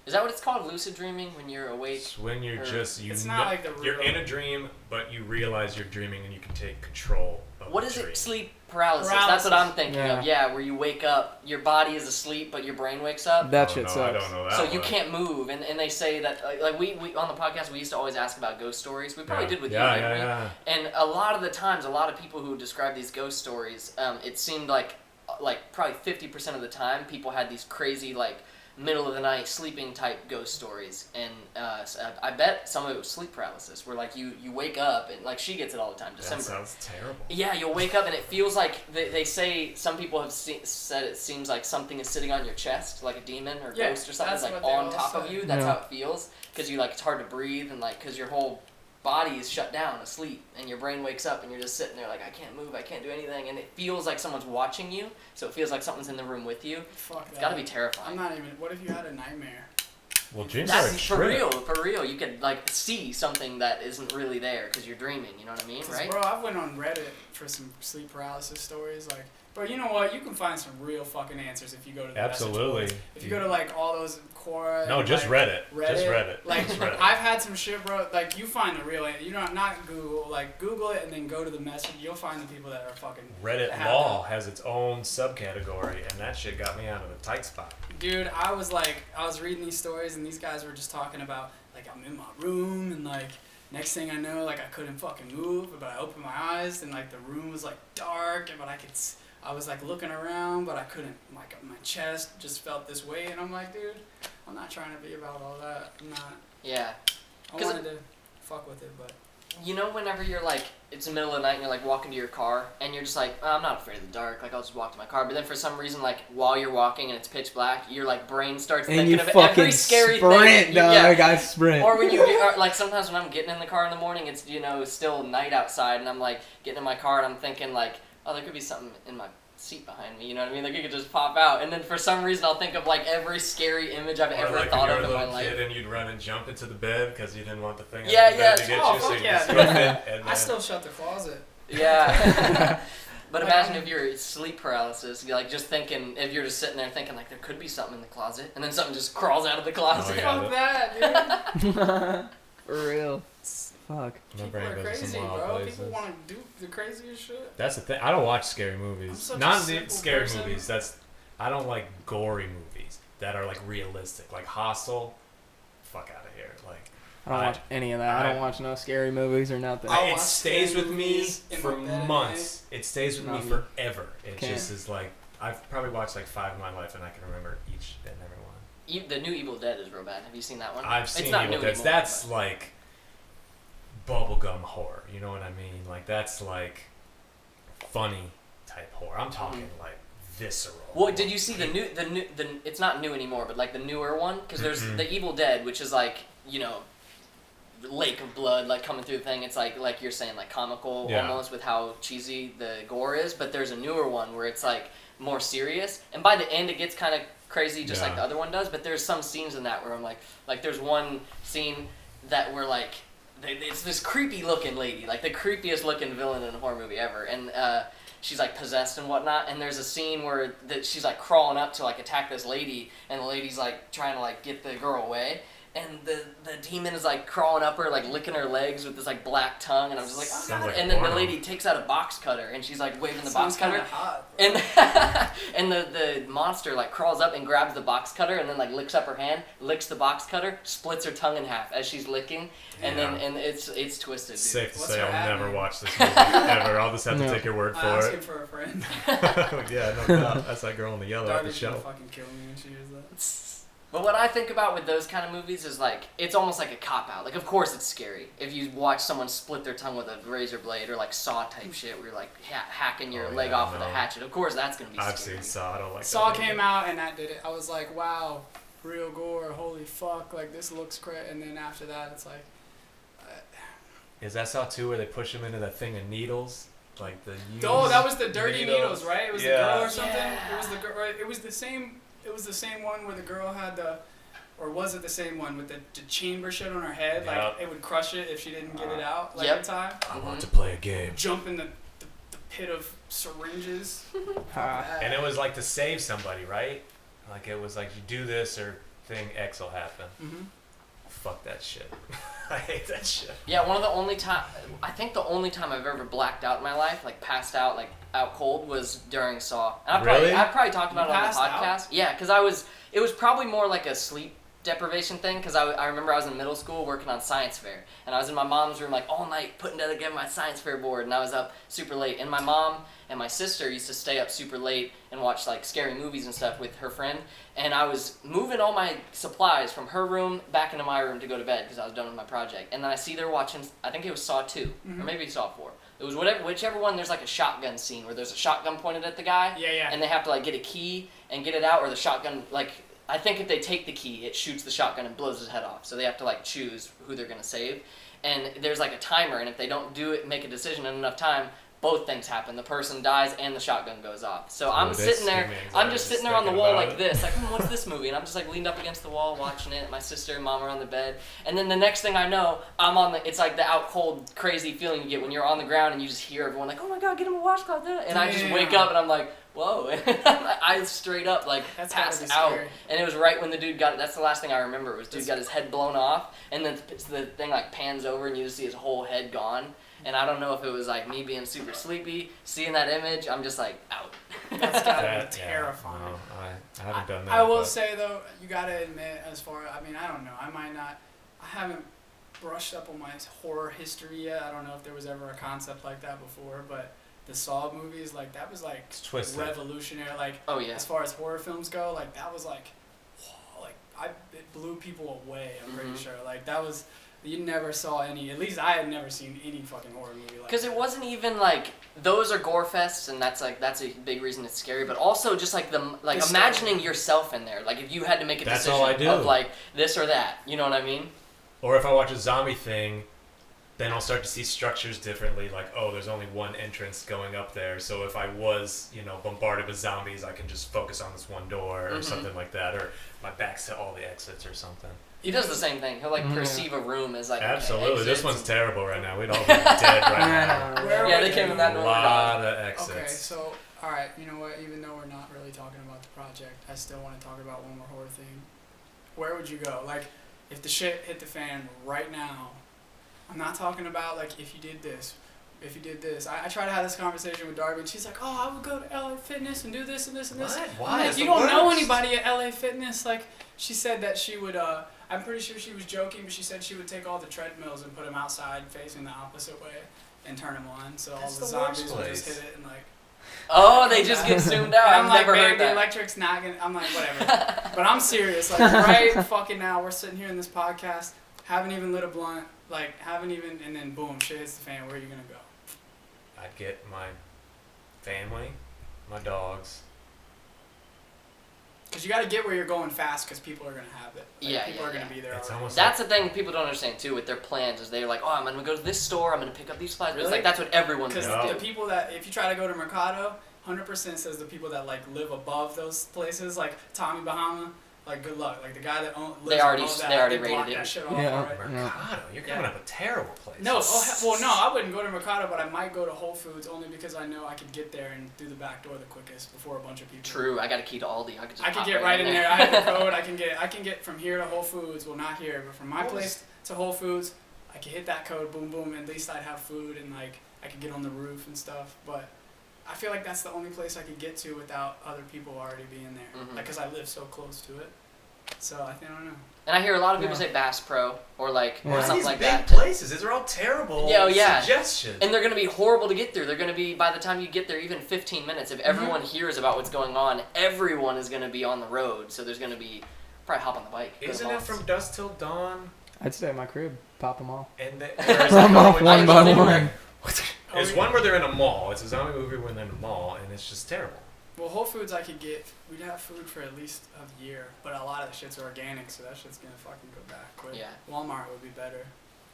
Is that what it's called? Lucid dreaming, when you're awake? It's when you're Or- just It's not like the you're real- in a dream, but you realize you're dreaming and you can take control of What the is dream. it? Sleep paralysis. That's what I'm thinking of. Yeah. Yeah, where you wake up, your body is asleep, but your brain wakes up. That Oh, shit no, sucks. I don't know that So one. you can't move, and they say that like we on the podcast we used to always ask about ghost stories. We probably did with you, yeah, didn't we? yeah. And a lot of the times, a lot of people who describe these ghost stories, it seemed like probably 50% of the time, people had these crazy like middle of the night sleeping type ghost stories, and so I bet some of it was sleep paralysis, where like you wake up and like she gets it all the time. That December. sounds terrible. Yeah, you'll wake up and it feels like they say some people have said it seems like something is sitting on your chest, like a demon or Yeah, ghost or something, that's like what they on all top of say. you. That's Yeah. how it feels because you like it's hard to breathe and like because your whole body is shut down, asleep, and your brain wakes up and you're just sitting there like I can't move, I can't do anything, and it feels like someone's watching you. So it feels like something's in the room with you. Fuck It's that. got to be I'm terrifying. not even. What if you had a nightmare? Well, dreams are a That's for trip. real, for real. You could like see something that isn't really there because you're dreaming. You know what I mean, 'Cause, right? bro, I went on Reddit for some sleep paralysis stories. Like, bro, you know what? You can find some real fucking answers if you go to the message Absolutely. boards. If you go to like all those Quora. No, and, just like, Reddit. Just Reddit. Like, Just Reddit. I've had some shit, bro. Like, you find the real answer. You know, not Google. Like, Google it and then go to the message. You'll find the people that are fucking. Reddit that have Law has its own subcategory, and that shit got me out of a tight spot. Dude, I was reading these stories and these guys were just talking about, like, I'm in my room and, like, next thing I know, like, I couldn't fucking move, but I opened my eyes and, like, the room was, like, dark, but I was, like, looking around, but I couldn't, like, my chest just felt this way, and I'm like, dude, I'm not trying to be about all that. I'm not. Yeah. I 'Cause wanted to fuck with it, but. You know, whenever you're like, it's the middle of the night and you're like walking to your car and you're just like, oh, I'm not afraid of the dark, like I'll just walk to my car. But then for some reason, like while you're walking and it's pitch black, your like brain starts And thinking you of fucking every scary sprint, thing. dog. I sprint. Or when you get, or, like sometimes when I'm getting in the car in the morning, it's still night outside and I'm like getting in my car and I'm thinking like, oh, there could be something in my seat behind me. You know what I mean? Like it could just pop out. And then for some reason, I'll think of like every scary image I've Or ever like thought when of you were in a my little kid life. and you'd run and jump into the bed because you didn't want the thing Yeah, under the bed yeah. to get Oh, you, so fuck you yeah, just dude. lift it, and I then- still shut the closet. Yeah. But Like, imagine if you're sleep paralysis, you're like just thinking, if you're just sitting there thinking like there could be something in the closet, and then something just crawls out of the closet. Oh, yeah. Fuck that, dude. For real. Fuck. My People brain are goes to crazy, some wild bro. places. People want to do the craziest shit. That's the thing. I don't watch scary I'm movies. such a Not the simple scary person. movies. I don't like gory movies that are like realistic, like Hostel. Fuck out of here. Like I don't watch any of that. I don't watch no scary movies or nothing. I'll it watch stays scary with me movies in for my bed at months. It stays with me Not me. forever. It Can't. just is like I've probably watched like 5 in my life, and I can remember each and every one. The new Evil Dead is real bad. Have you seen that one? I've It's seen not Evil new Dead. anymore, That's but- like bubblegum horror. You know what I mean? Like that's like funny type horror. I'm talking like visceral. Well, did you see the new? It's not new anymore, but like the newer one, because there's Mm-mm. the Evil Dead, which is like lake of blood, like coming through the thing. It's like you're saying, like comical Yeah. almost with how cheesy the gore is. But there's a newer one where it's like more serious, and by the end it gets kind of crazy, just like Yeah. the other one does. But there's some scenes in that where I'm like there's one scene that where like it's this creepy looking lady, like the creepiest looking villain in a horror movie ever, and she's like possessed and whatnot, and there's a scene where she's like crawling up to like attack this lady, and the lady's like trying to like get the girl away, and the demon is like crawling up her, like licking her legs with this like black tongue, and I'm just like, oh Sounds god. like And then the porno. lady takes out a box cutter and she's like waving the Sounds box cutter, kinda hot, bro. and the monster like crawls up and grabs the box cutter and then like licks up her hand, licks the box cutter, splits her tongue in half as she's licking, and Yeah. then it's twisted, dude. Safe to What's say her I'll hat never name? watch this movie ever. I'll just have to No. take your word I for asked it. him for a friend. Yeah, no doubt. That's that girl in the yellow at the Darby's gonna show. fucking kill me when she hears that. But what I think about with those kind of movies is like it's almost like a cop out. Like of course it's scary if you watch someone split their tongue with a razor blade or like Saw type shit where you're like hacking your Oh, leg yeah, off with a no. hatchet. Of course that's gonna be I've scary. seen Saw. I don't like Saw that movie. came out and that did it. I was like, wow, real gore, holy fuck, like this looks great. And then after that, it's like, Is that Saw 2 where they push him into that thing of needles? Like the oh, that was the dirty needles. needles, right? It was Yeah. the girl or something. Yeah. It was the girl. Right? It was the same. It was the same one where the girl had the, or was it the same one with the chamber shit on her head? Like Yep. it would crush it if she didn't get it out like Yep. in time. I want to play a game. Jump in the pit of syringes. Ah. And it was like to save somebody, right? Like it was like you do this or thing X will happen. Mm-hmm. Fuck that shit. I hate that shit. Yeah, one of the only time, I think the only time I've ever blacked out in my life, like passed out, like out cold, was during Saw. And Really? I've probably talked about You it on the passed out? podcast. Yeah, because it was probably more like a sleep deprivation thing, because I remember I was in middle school working on science fair, and I was in my mom's room like all night putting together my science fair board, and I was up super late, and my mom and my sister used to stay up super late and watch like scary movies and stuff with her friend, and I was moving all my supplies from her room back into my room to go to bed because I was done with my project, and then I see they're watching, I think it was Saw 2, or maybe Saw 4. It was whichever one. There's like a shotgun scene where there's a shotgun pointed at the guy, Yeah. and they have to like get a key and get it out, or the shotgun, like, I think if they take the key, it shoots the shotgun and blows his head off. So they have to like choose who they're gonna save, and there's like a timer, and if they don't do it, make a decision in enough time, both things happen. The person dies and the shotgun goes off. So I'm that's sitting there, giving me I'm anxiety just sitting just there on the thinking wall about like it. this, like, what's this movie? And I'm just like leaned up against the wall watching it. My sister and mom are on the bed, and then the next thing I know, I'm on the. It's like the out cold, crazy feeling you get when you're on the ground and you just hear everyone like, "Oh my God, get him a washcloth!" And I just wake up and I'm like, "Whoa!" I straight up like That's gotta passed be out, scary. and it was right when the dude got. That's the last thing I remember. Was dude got his head blown off, and then the thing like pans over and you just see his whole head gone. And I don't know if it was like me being super sleepy, seeing that image. I'm just like out. That's gotta That- be yeah, terrifying. no, I haven't done that. I will but- say though, you gotta admit, as far I mean, I don't know, I haven't brushed up on my horror history yet. I don't know if there was ever a concept like that before, but the Saw movies, like that was like It's twisted. revolutionary. Like Oh yeah. as far as horror films go, like that was like, whoa, like it blew people away. I'm pretty Mhm. sure. Like that was. You never saw any. At least I had never seen any fucking horror movie like. Because it wasn't even like those are gore fests, and that's a big reason it's scary. But also just like The imagining story. yourself in there. Like if you had to make a That's decision all I do. of like this or that. You know what I mean? Or if I watch a zombie thing, then I'll start to see structures differently. Like, oh, there's only one entrance going up there. So if I was, bombarded with zombies, I can just focus on this one door or Mhm. something like that. Or my back's to all the exits or something. He does the same thing. He'll like Mhm. perceive a room as like okay, Absolutely. This exits. one's terrible right now. We'd all be dead right now. Where Yeah, would they you- came in that A door. lot of Okay, exits. so all right, you know what? Even though we're not really talking about the project, I still want to talk about one more horror thing. Where would you go? Like, if the shit hit the fan right now, I'm not talking about like if you did this, if you did this. I try to have this conversation with Darby, and she's like, "Oh, I would go to LA Fitness and do this and this and this." What? I'm Why? like, That's you the don't know worst. anybody at LA Fitness. Like, she said that she would. I'm pretty sure she was joking, but she said she would take all the treadmills and put them outside facing the opposite way and turn them on, so That's all the the zombies worst would just place. hit it and like. Oh, they just get zoomed out. And I've I'm like, never man, heard the that. electric's not gonna. I'm like, whatever. But I'm serious. Like, right fucking now, we're sitting here in this podcast, haven't even lit a blunt, like, and then boom, shit hits the fan. Where are you gonna go? I'd get my family, my dogs. Because you gotta get where you're going fast, because people are gonna have it. Like, Yeah, people yeah, are gonna yeah. be there. It's already. almost That's the thing people don't understand too with their plans is they're like, oh, I'm gonna go to this store, I'm gonna pick up these supplies. But it's Really? like that's what everyone's Because gonna No. do. the people that, if you try to go to Mercado, 100% says the people that like live above those places, like Tommy Bahama, like good luck. Like the guy that lives They already- above that, they already block rated that it. shit off Yeah. already. Mercado. You're coming up with terrible places. No, well, no, I wouldn't go to Mercado, but I might go to Whole Foods only because I know I could get there and through the back door the quickest before a bunch of people. True, I got a key to Aldi. I could just I could pop get right in there. I have the code. I can get from here to Whole Foods. Well, not here, but from my What was- place to Whole Foods, I could hit that code. Boom, boom. At least I'd have food and like I could get on the roof and stuff. But I feel like that's the only place I could get to without other people already being there. Mhm. Like, cause I live so close to it. So I don't know. And I hear a lot of people Yeah. say Bass Pro or like Yeah. or Why something these like big that. places? These are all terrible Yeah, oh, yeah. suggestions. And they're going to be horrible to get through. They're going to be, by the time you get there, even 15 minutes. If everyone hears about what's going on, everyone is going to be on the road. So there's going to be, probably hop on the bike. go to Isn't it malls. from dusk till dawn? I'd stay at my crib, pop them all. And the, I'm off one by I- one. There's one where they're in a mall. It's a zombie movie where they're in a mall, and it's just terrible. Well, Whole Foods I could get. We'd have food for at least a year, but a lot of the shit's organic, so that shit's gonna fucking go back quick. Yeah. Walmart would be better.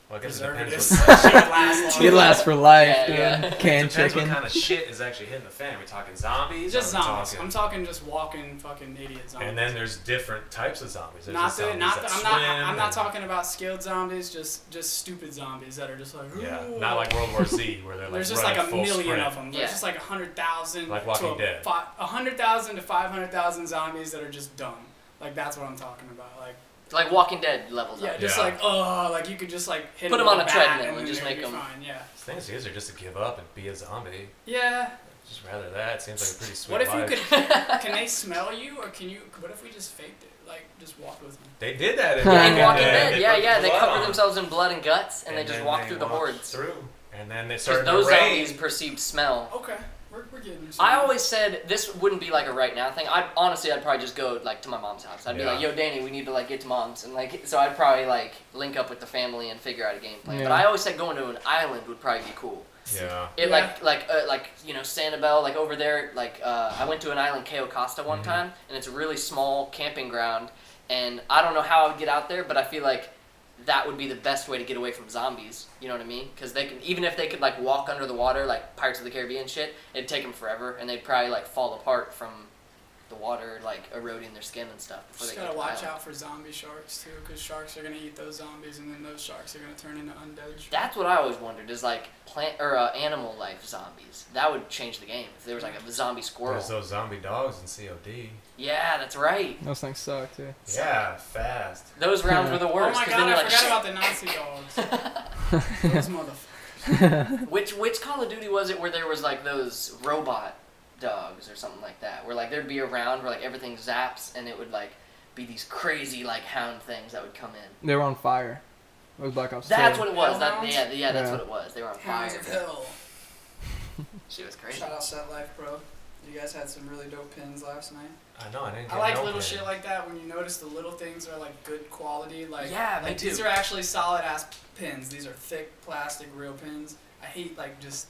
Well, I guess it Preservatives. depends. That shit would last longer. It lasts for life, Yeah, dude. yeah. Canned Depends what chicken. kind of shit is actually hitting the fan. Are we talking zombies? Just Are we zombies. talking- I'm talking just walking fucking idiot zombies. And then there's different types of zombies. There's not just the, zombies not that the, swim. I'm not and- talking about skilled zombies. Just stupid zombies that are just like. Yeah, "Ooh." not like World War Z where they're like There's just running like a full million sprint. of them. There's Yeah. just like 100,000 Like Walking to Dead. 100,000 to 500,000 zombies that are just dumb. Like that's what I'm talking about. Like Walking Dead levels. Yeah, Up. just Yeah. like you could just like hit Put them them on with a a bat treadmill and then just they'd make be them- fine. Yeah. The thing is just to give up and be a zombie. Yeah. Just rather that. It seems like a pretty sweet What if life. you could? Can they smell you, or can you? What if we just faked it? Like just walk with them. They did that in Yeah, Walking in Walking Dead. Dead. Yeah. They put cover blood on. themselves in blood and guts, and they just then walk they through the walked hordes. Through, and then they Because started those to rain. zombies perceived smell. Okay, we're getting. I always said this wouldn't be like a right now thing. I'd probably just go like to my mom's house. I'd be Yeah. like, "Yo, Danny, we need to like get to mom's," and like so I'd probably like link up with the family and figure out a game plan. Yeah. But I always said going to an island would probably be cool. Yeah. It Yeah. like Sanibel, like over there, like I went to an island, Cayo Costa, one time, and it's a really small camping ground, and I don't know how I would get out there, but I feel like that would be the best way to get away from zombies. You know what I mean? Because they can, even if they could like walk under the water, like Pirates of the Caribbean shit, it'd take them forever, and they'd probably like fall apart from the water like eroding their skin and stuff before Just they gotta get to the watch island. out for zombie sharks too, because sharks are gonna eat those zombies, and then those sharks are gonna turn into undead. That's what I always wondered is like plant or animal life zombies. That would change the game if there was like a zombie squirrel. There's those zombie dogs in COD. Yeah, that's right. Those things suck too. Yeah, fast. Those rounds were the Oh worst. my 'cause god, then you're I like, forgot about the Nazi dogs. Those motherfuckers. which Call of Duty was it where there was like those robot dogs or something like that, where like there'd be a round where like everything zaps and it would like be these crazy like hound things that would come in. They were on fire. It was Black Ops 2. That's what it was. That, Hellhounds? yeah, that's Yeah. what it was. They were on fire. Hounds of hell. She was crazy. Shout out Set Life, bro. You guys had some really dope pins last night. I know. I didn't. I get like no little pin. shit like that when you notice the little things are like good quality. Like Yeah, me like these too. are actually solid ass pins. These are thick plastic real pins. I hate like just.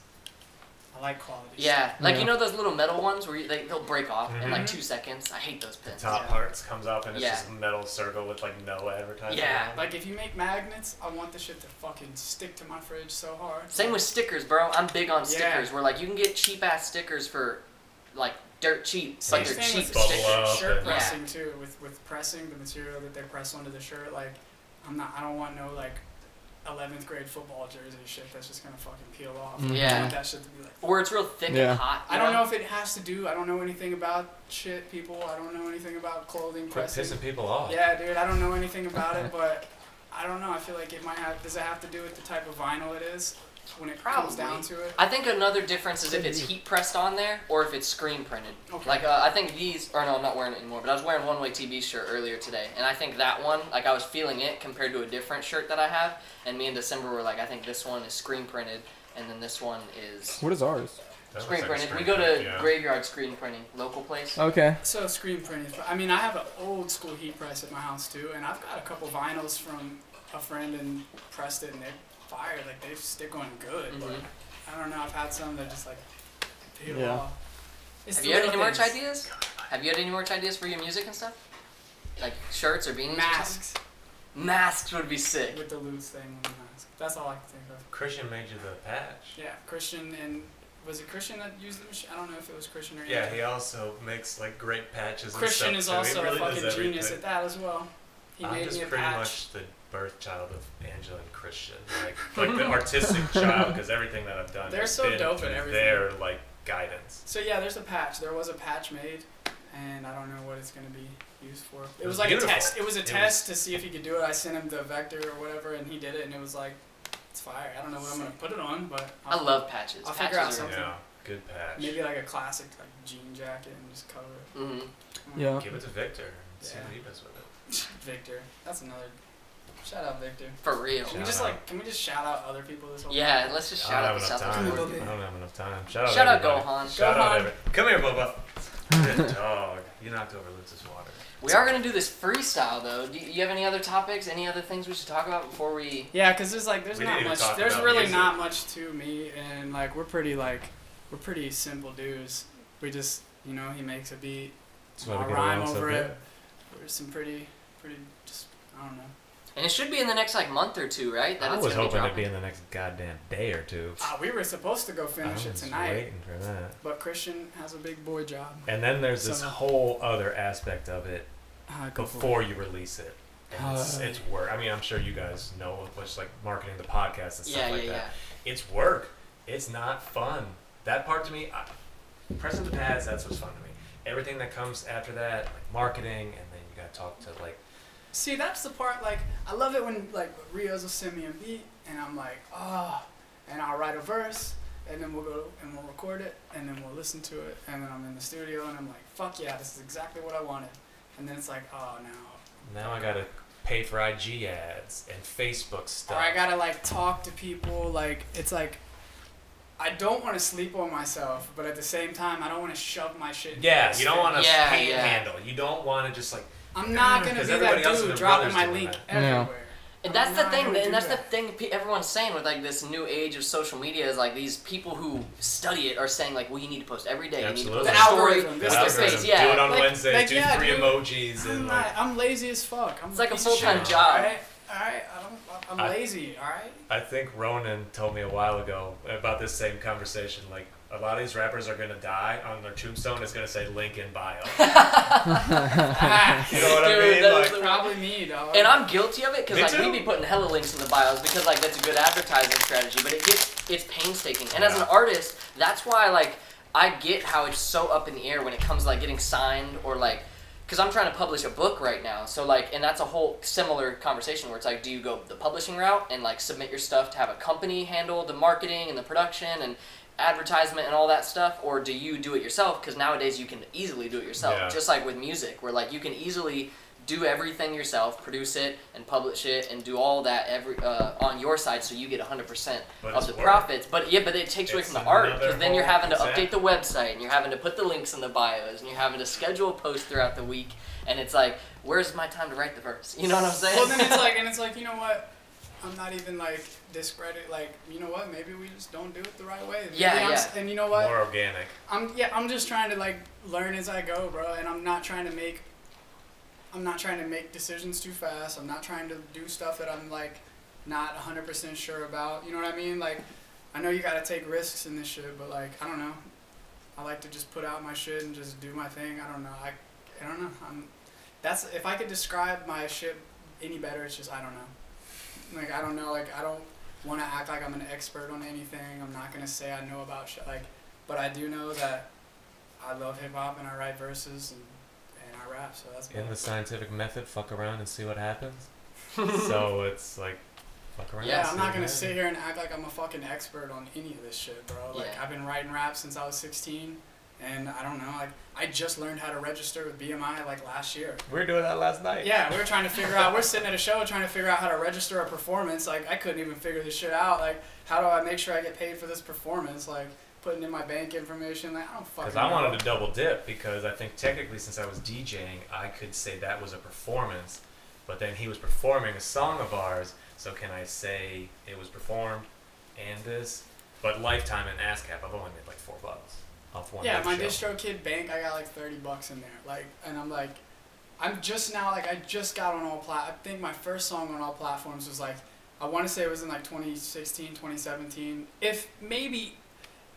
I like quality. Yeah, like Yeah. you know those little metal ones where they'll break off in like Mhm. 2 seconds. I hate those The pins. top Yeah. parts comes up and it's Yeah. just a metal circle with like no advertising. Yeah. on it. Like if you make magnets, I want the shit to fucking stick to my fridge so hard. Same with stickers, bro. I'm big on Yeah. stickers. Where like you can get cheap ass stickers for like dirt cheap, Same but they're thing cheap with Bubble stickers. up shirt and- pressing too. With pressing the material that they press onto the shirt, like I don't want no like 11th grade football jersey shit that's just gonna fucking peel off. Mhm. I Yeah. want that shit to be like. Or it's real thick Yeah. and hot. I don't know if it has to do. I don't know anything about shit, people. I don't know anything about clothing Quit pressing. pissing people off. Yeah, dude. I don't know anything about it, but I don't know. I feel like it might have. Does it have to do with the type of vinyl it is when it comes Probably. down to it? I think another difference is if it's heat pressed on there or if it's screen printed. Okay. Like I think these, or no, I'm not wearing it anymore. But I was wearing One Way TV shirt earlier today, and I think that one, like I was feeling it compared to a different shirt that I have. And me and December were like, I think this one is screen printed, and then this one is What is ours? That screen looks like a printed. We screen go to print, yeah. Graveyard Screen Printing, local place. Okay. So screen printing. I mean, I have an old school heat press at my house too, and I've got a couple vinyls from a friend and pressed it, and they're fire. Like they stick on good, but Mhm. I don't know. I've had some that just like peel Yeah. off. It's Have the you had little any merch things. ideas? Have you had any merch ideas for your music and stuff? Like shirts or beanies? or something? Masks Masks would be sick. with the LUTZ thing on the mask. That's all I can think of. Christian made you the patch. Yeah, Christian and was it Christian that used the machine? I don't know if it was Christian or Yeah, Angel. he also makes like great patches. Christian and is stuff, so also he really a does fucking genius everything. at that as well. He I'm made just me a pretty patch. much the birth child of Angela and Christian, like the artistic child, because everything that I've done They're has so been dope at through everything. their like guidance. So yeah, there's a patch. There was a patch made, and I don't know what it's gonna be used for. It was was like beautiful. a test. It was a It test to see if he could do it. I sent him the vector or whatever, and he did it, and it was like, it's fire. I don't know what I'm gonna put it on, but I love patches. I'll figure out Patches are- something. Yeah, good patch. maybe like a classic like jean jacket and just cover it. Mhm. Yeah. Give it to Victor and see Yeah. what he does with it. Victor, that's another. Shout out Victor. For real. Can we Shout just out. like can we just shout out other people this whole Yeah, time? let's just I shout don't out the have South enough time. Dakota. Come here, I Bubby. don't have enough time. Shout out Shout out everybody. Gohan. Shout out Gohan. everybody. Come here, Bubba. Good dog. You knocked over Lutz's water. We are gonna do this freestyle though. Do you have any other topics? Any other things we should talk about before we? Yeah, cause there's like there's We not didn't even much. talk There's about really music. not much to me, and like we're pretty simple dudes. We just he makes a beat, That's and why I'll we get rhyme along so over good. it. We're some pretty just I don't know. And it should be in the next like month or two, right? That I it's was gonna hoping be it'd be in the next goddamn day or two. We were supposed to go finish I it was tonight, waiting for that. but Christian has a big boy job. And then there's this So- whole other aspect of it Go for it. before you release it. And it's work. I mean, I'm sure you guys know what's like marketing the podcast and stuff Yeah, like yeah, that. It's work. It's not fun. That part to me, pressing the pads, that's what's fun to me. Everything that comes after that, like marketing, and then you gotta talk to like. See, that's the part, like, I love it when, like, Rios will send me a beat, and I'm like, and I'll write a verse, and then we'll go and we'll record it, and then we'll listen to it, and then I'm in the studio, and I'm like, fuck yeah, this is exactly what I wanted. And then it's like, oh, no. Now I gotta pay for IG ads and Facebook stuff. Or I gotta, like, talk to people, like, it's like, I don't want to sleep on myself, but at the same time, I don't want to shove my shit in Yeah, my you don't want to face. panhandle. You don't want to just like. I'm not gonna 'cause be everybody that else and dude their dropping brothers my doing link that. everywhere. And that's I'm the not thing, gonna and do that's the that. thing everyone's saying with like this new age of social media is like these people who study it are saying like, well, you need to post every day. Absolutely. You need to The post a story. algorithm, This the is the face, yeah. Do it on Like- Wednesday. like, do yeah, 3 dude. emojis and like. I'm lazy as fuck. It's like a piece of full-time shit, job. Alright, I'm lazy, alright? I think Ronan told me a while ago about this same conversation. Like, a lot of these rappers are gonna die. On their tombstone, it's gonna say link in bio. You know what I Dude, mean? that Like, is the- Probably me, dog. And I'm guilty of it because Me like too. we be putting hella links in the bios because like that's a good advertising strategy, but it's painstaking. And as an Yeah. artist, that's why like I get how it's so up in the air when it comes to like getting signed or like because I'm trying to publish a book right now. So like, and that's a whole similar conversation where it's like, do you go the publishing route and like submit your stuff to have a company handle the marketing and the production and advertisement and all that stuff, or do you do it yourself? Because nowadays you can easily do it yourself, Yeah. just like with music, where like you can easily do everything yourself, produce it and publish it and do all that on your side, so you get 100% But of it's the work. profits. But yeah, but it takes away It's from the art another because then you're whole- having to exactly. update the website and you're having to put the links in the bios and you're having to schedule posts throughout the week, and it's like, where's my time to write the verse? You know what I'm saying? Well, then it's like, you know what? I'm not even like discredit. Like, you know what? Maybe we just don't do it the right way. Maybe Yeah. And you know what? more organic. I'm just trying to like learn as I go, bro. And I'm not trying to make decisions too fast. I'm not trying to do stuff that I'm like not 100% sure about. You know what I mean? Like, I know you gotta take risks in this shit, but like, I don't know. I like to just put out my shit and just do my thing. I don't know. I don't know. That's if I could describe my shit any better, it's just I don't know. Like, I don't know. Like, I don't want to act like I'm an expert on anything. I'm not gonna say I know about shit. Like, but I do know that I love hip hop and I write verses and I rap. So that's In about the it. scientific method, fuck around and see what happens. So it's like, fuck around. Yeah, see I'm what not gonna happens. sit here and act like I'm a fucking expert on any of this shit, bro. Like, Yeah. I've been writing rap since I was 16, and I don't know. Like, I just learned how to register with BMI like last year. We were doing that last night. Yeah, we were trying to figure out. We're sitting at a show trying to figure out how to register a performance. Like, I couldn't even figure this shit out. Like, how do I make sure I get paid for this performance? Like, putting in my bank information. Like, I don't fucking Because I know. wanted to double dip, because I think technically since I was DJing, I could say that was a performance, but then he was performing a song of ours, so can I say it was performed and this? But Lifetime and ASCAP, I've only made like $4 off one. Yeah, live my show. DistroKid bank, I got like $30 in there. Like, and I'm like, I'm just now, like, I just got on all I think my first song on all platforms was like, I want to say it was in like 2016, 2017. If maybe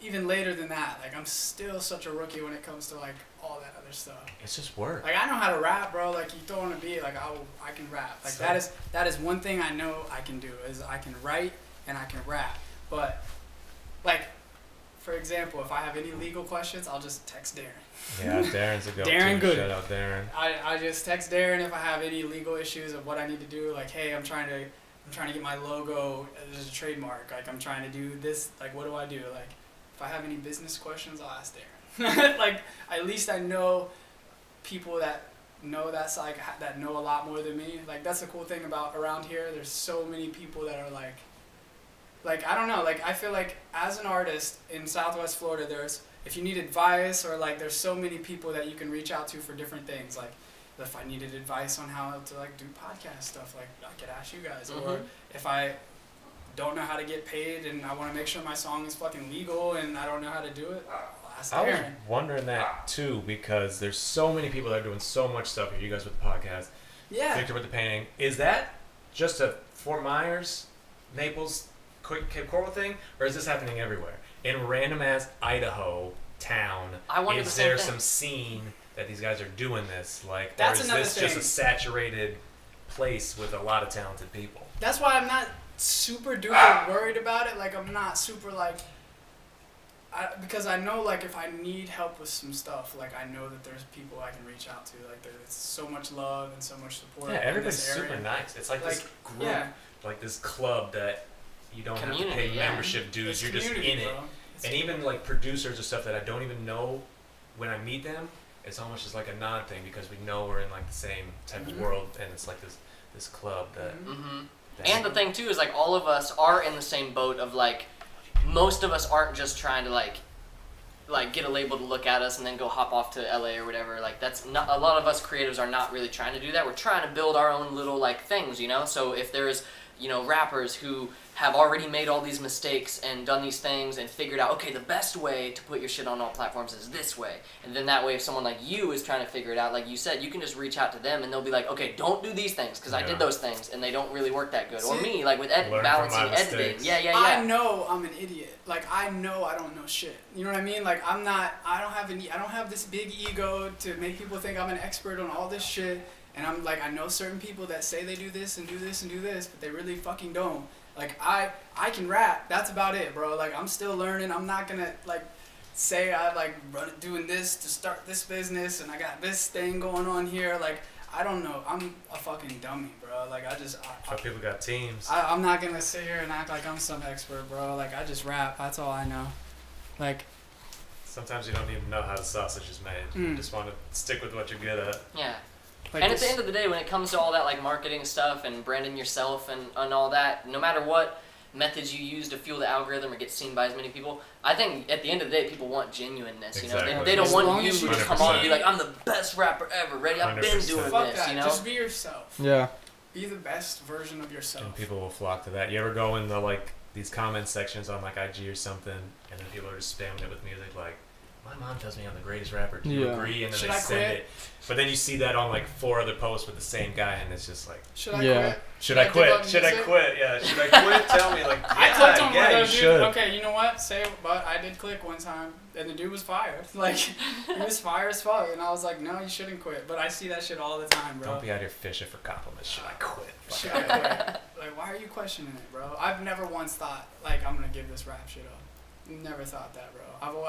even later than that. Like, I'm still such a rookie when it comes to like all that other stuff. It's just work. Like, I know how to rap, bro. Like, you throw on a beat, like, I can rap. Like, So- that is one thing I know I can do, is I can write and I can rap. But, like, for example, if I have any legal questions, I'll just text Darren. Yeah, Darren's a go-to. Darren Goody. Shout out Darren. I just text Darren if I have any legal issues of what I need to do. Like, hey, I'm trying to get my logo as a trademark. Like, I'm trying to do this. Like, what do I do? Like, if I have any business questions, I'll ask Darren. Like, at least I know people that know that's like that know a lot more than me. Like, that's the cool thing about around here. There's so many people that are like I don't know. Like, I feel like as an artist in Southwest Florida, if you need advice, or like there's so many people that you can reach out to for different things. Like, if I needed advice on how to like do podcast stuff, like I could ask you guys. Or if I don't know how to get paid and I want to make sure my song is fucking legal and I don't know how to do it, I'll ask I was Darren. wondering that too, because there's so many people that are doing so much stuff here. You guys with the podcast, Yeah. Victor with the painting. Is that just a Fort Myers, Naples, Cape Coral thing, or is this happening everywhere? In random ass Idaho town, I wondered the is same there thing. some scene that these guys are doing this? Like, That's or is another this just thing. a saturated place with a lot of talented people? That's why I'm not super duper worried about it. Like, I'm not super like, because I know like if I need help with some stuff, like I know that there's people I can reach out to. Like there's so much love and so much support. Yeah, in everybody's this area. super nice. It's like this group, yeah, like this club that you don't have to Community, pay yeah. membership dues. it's You're just in community, it. bro. It's And even like producers or stuff that I don't even know, when I meet them, it's almost just like a nod thing because we know we're in like the same type of world, and it's like this club that. Mm-hmm. that And the thing too is like all of us are in the same boat of like, most of us aren't just trying to like get a label to look at us and then go hop off to LA or whatever. Like that's not, a lot of us creatives are not really trying to do that. We're trying to build our own little like things, you know? So if there's, you know, rappers who have already made all these mistakes and done these things and figured out, okay, the best way to put your shit on all platforms is this way. And then that way, if someone like you is trying to figure it out, like you said, you can just reach out to them and they'll be like, okay, don't do these things because I Yeah. did those things and they don't really work that good. Or See? me, like with Learn from balancing my editing. mistakes. Yeah. I know I'm an idiot. Like I know I don't know shit. You know what I mean? Like I don't have this big ego to make people think I'm an expert on all this shit. And I'm like, I know certain people that say they do this and do this and do this, but they really fucking don't. Like I can rap. That's about it, bro. Like I'm still learning. I'm not gonna like say I like doing this to start this business and I got this thing going on here. Like I don't know. I'm a fucking dummy, bro. Like Some people got teams. I'm not gonna sit here and act like I'm some expert, bro. Like I just rap. That's all I know. Like Sometimes you don't even know how the sausage is made. You just want to stick with what you're good at. Yeah. like And at this- the end of the day, when it comes to all that like marketing stuff and branding yourself and all that, no matter what methods you use to fuel the algorithm or get seen by as many people, I think at the end of the day, people want genuineness. You know, Exactly. they don't As want long you as to you just come 100%. on and be like, I'm the best rapper ever. Ready? I've been 100%. doing fuck this. that. You know. Just be yourself. Yeah. Be the best version of yourself. And people will flock to that. You ever go in the like these comment sections on like IG or something, and then people are just spamming it with music like, "My mom tells me I'm the greatest rapper. Do you Yeah. agree?" And then Should they I send quit? it. But then you see that on like 4 other posts with the same guy, and it's just like, Should I Yeah. quit? "Should I give quit? up Should I music? quit? Yeah, should I quit? Tell me." Like, I clicked on one yeah, of you those should. dudes. Okay, you know what? But I did click one time, and the dude was fired. Like, he was fire as fuck, and I was like, no, you shouldn't quit. But I see that shit all the time, bro. Don't be out here fishing for compliments. Should I quit? Fuck Should it. I quit? Like, why are you questioning it, bro? I've never once thought, like, I'm gonna give this rap shit up. Never thought that, bro.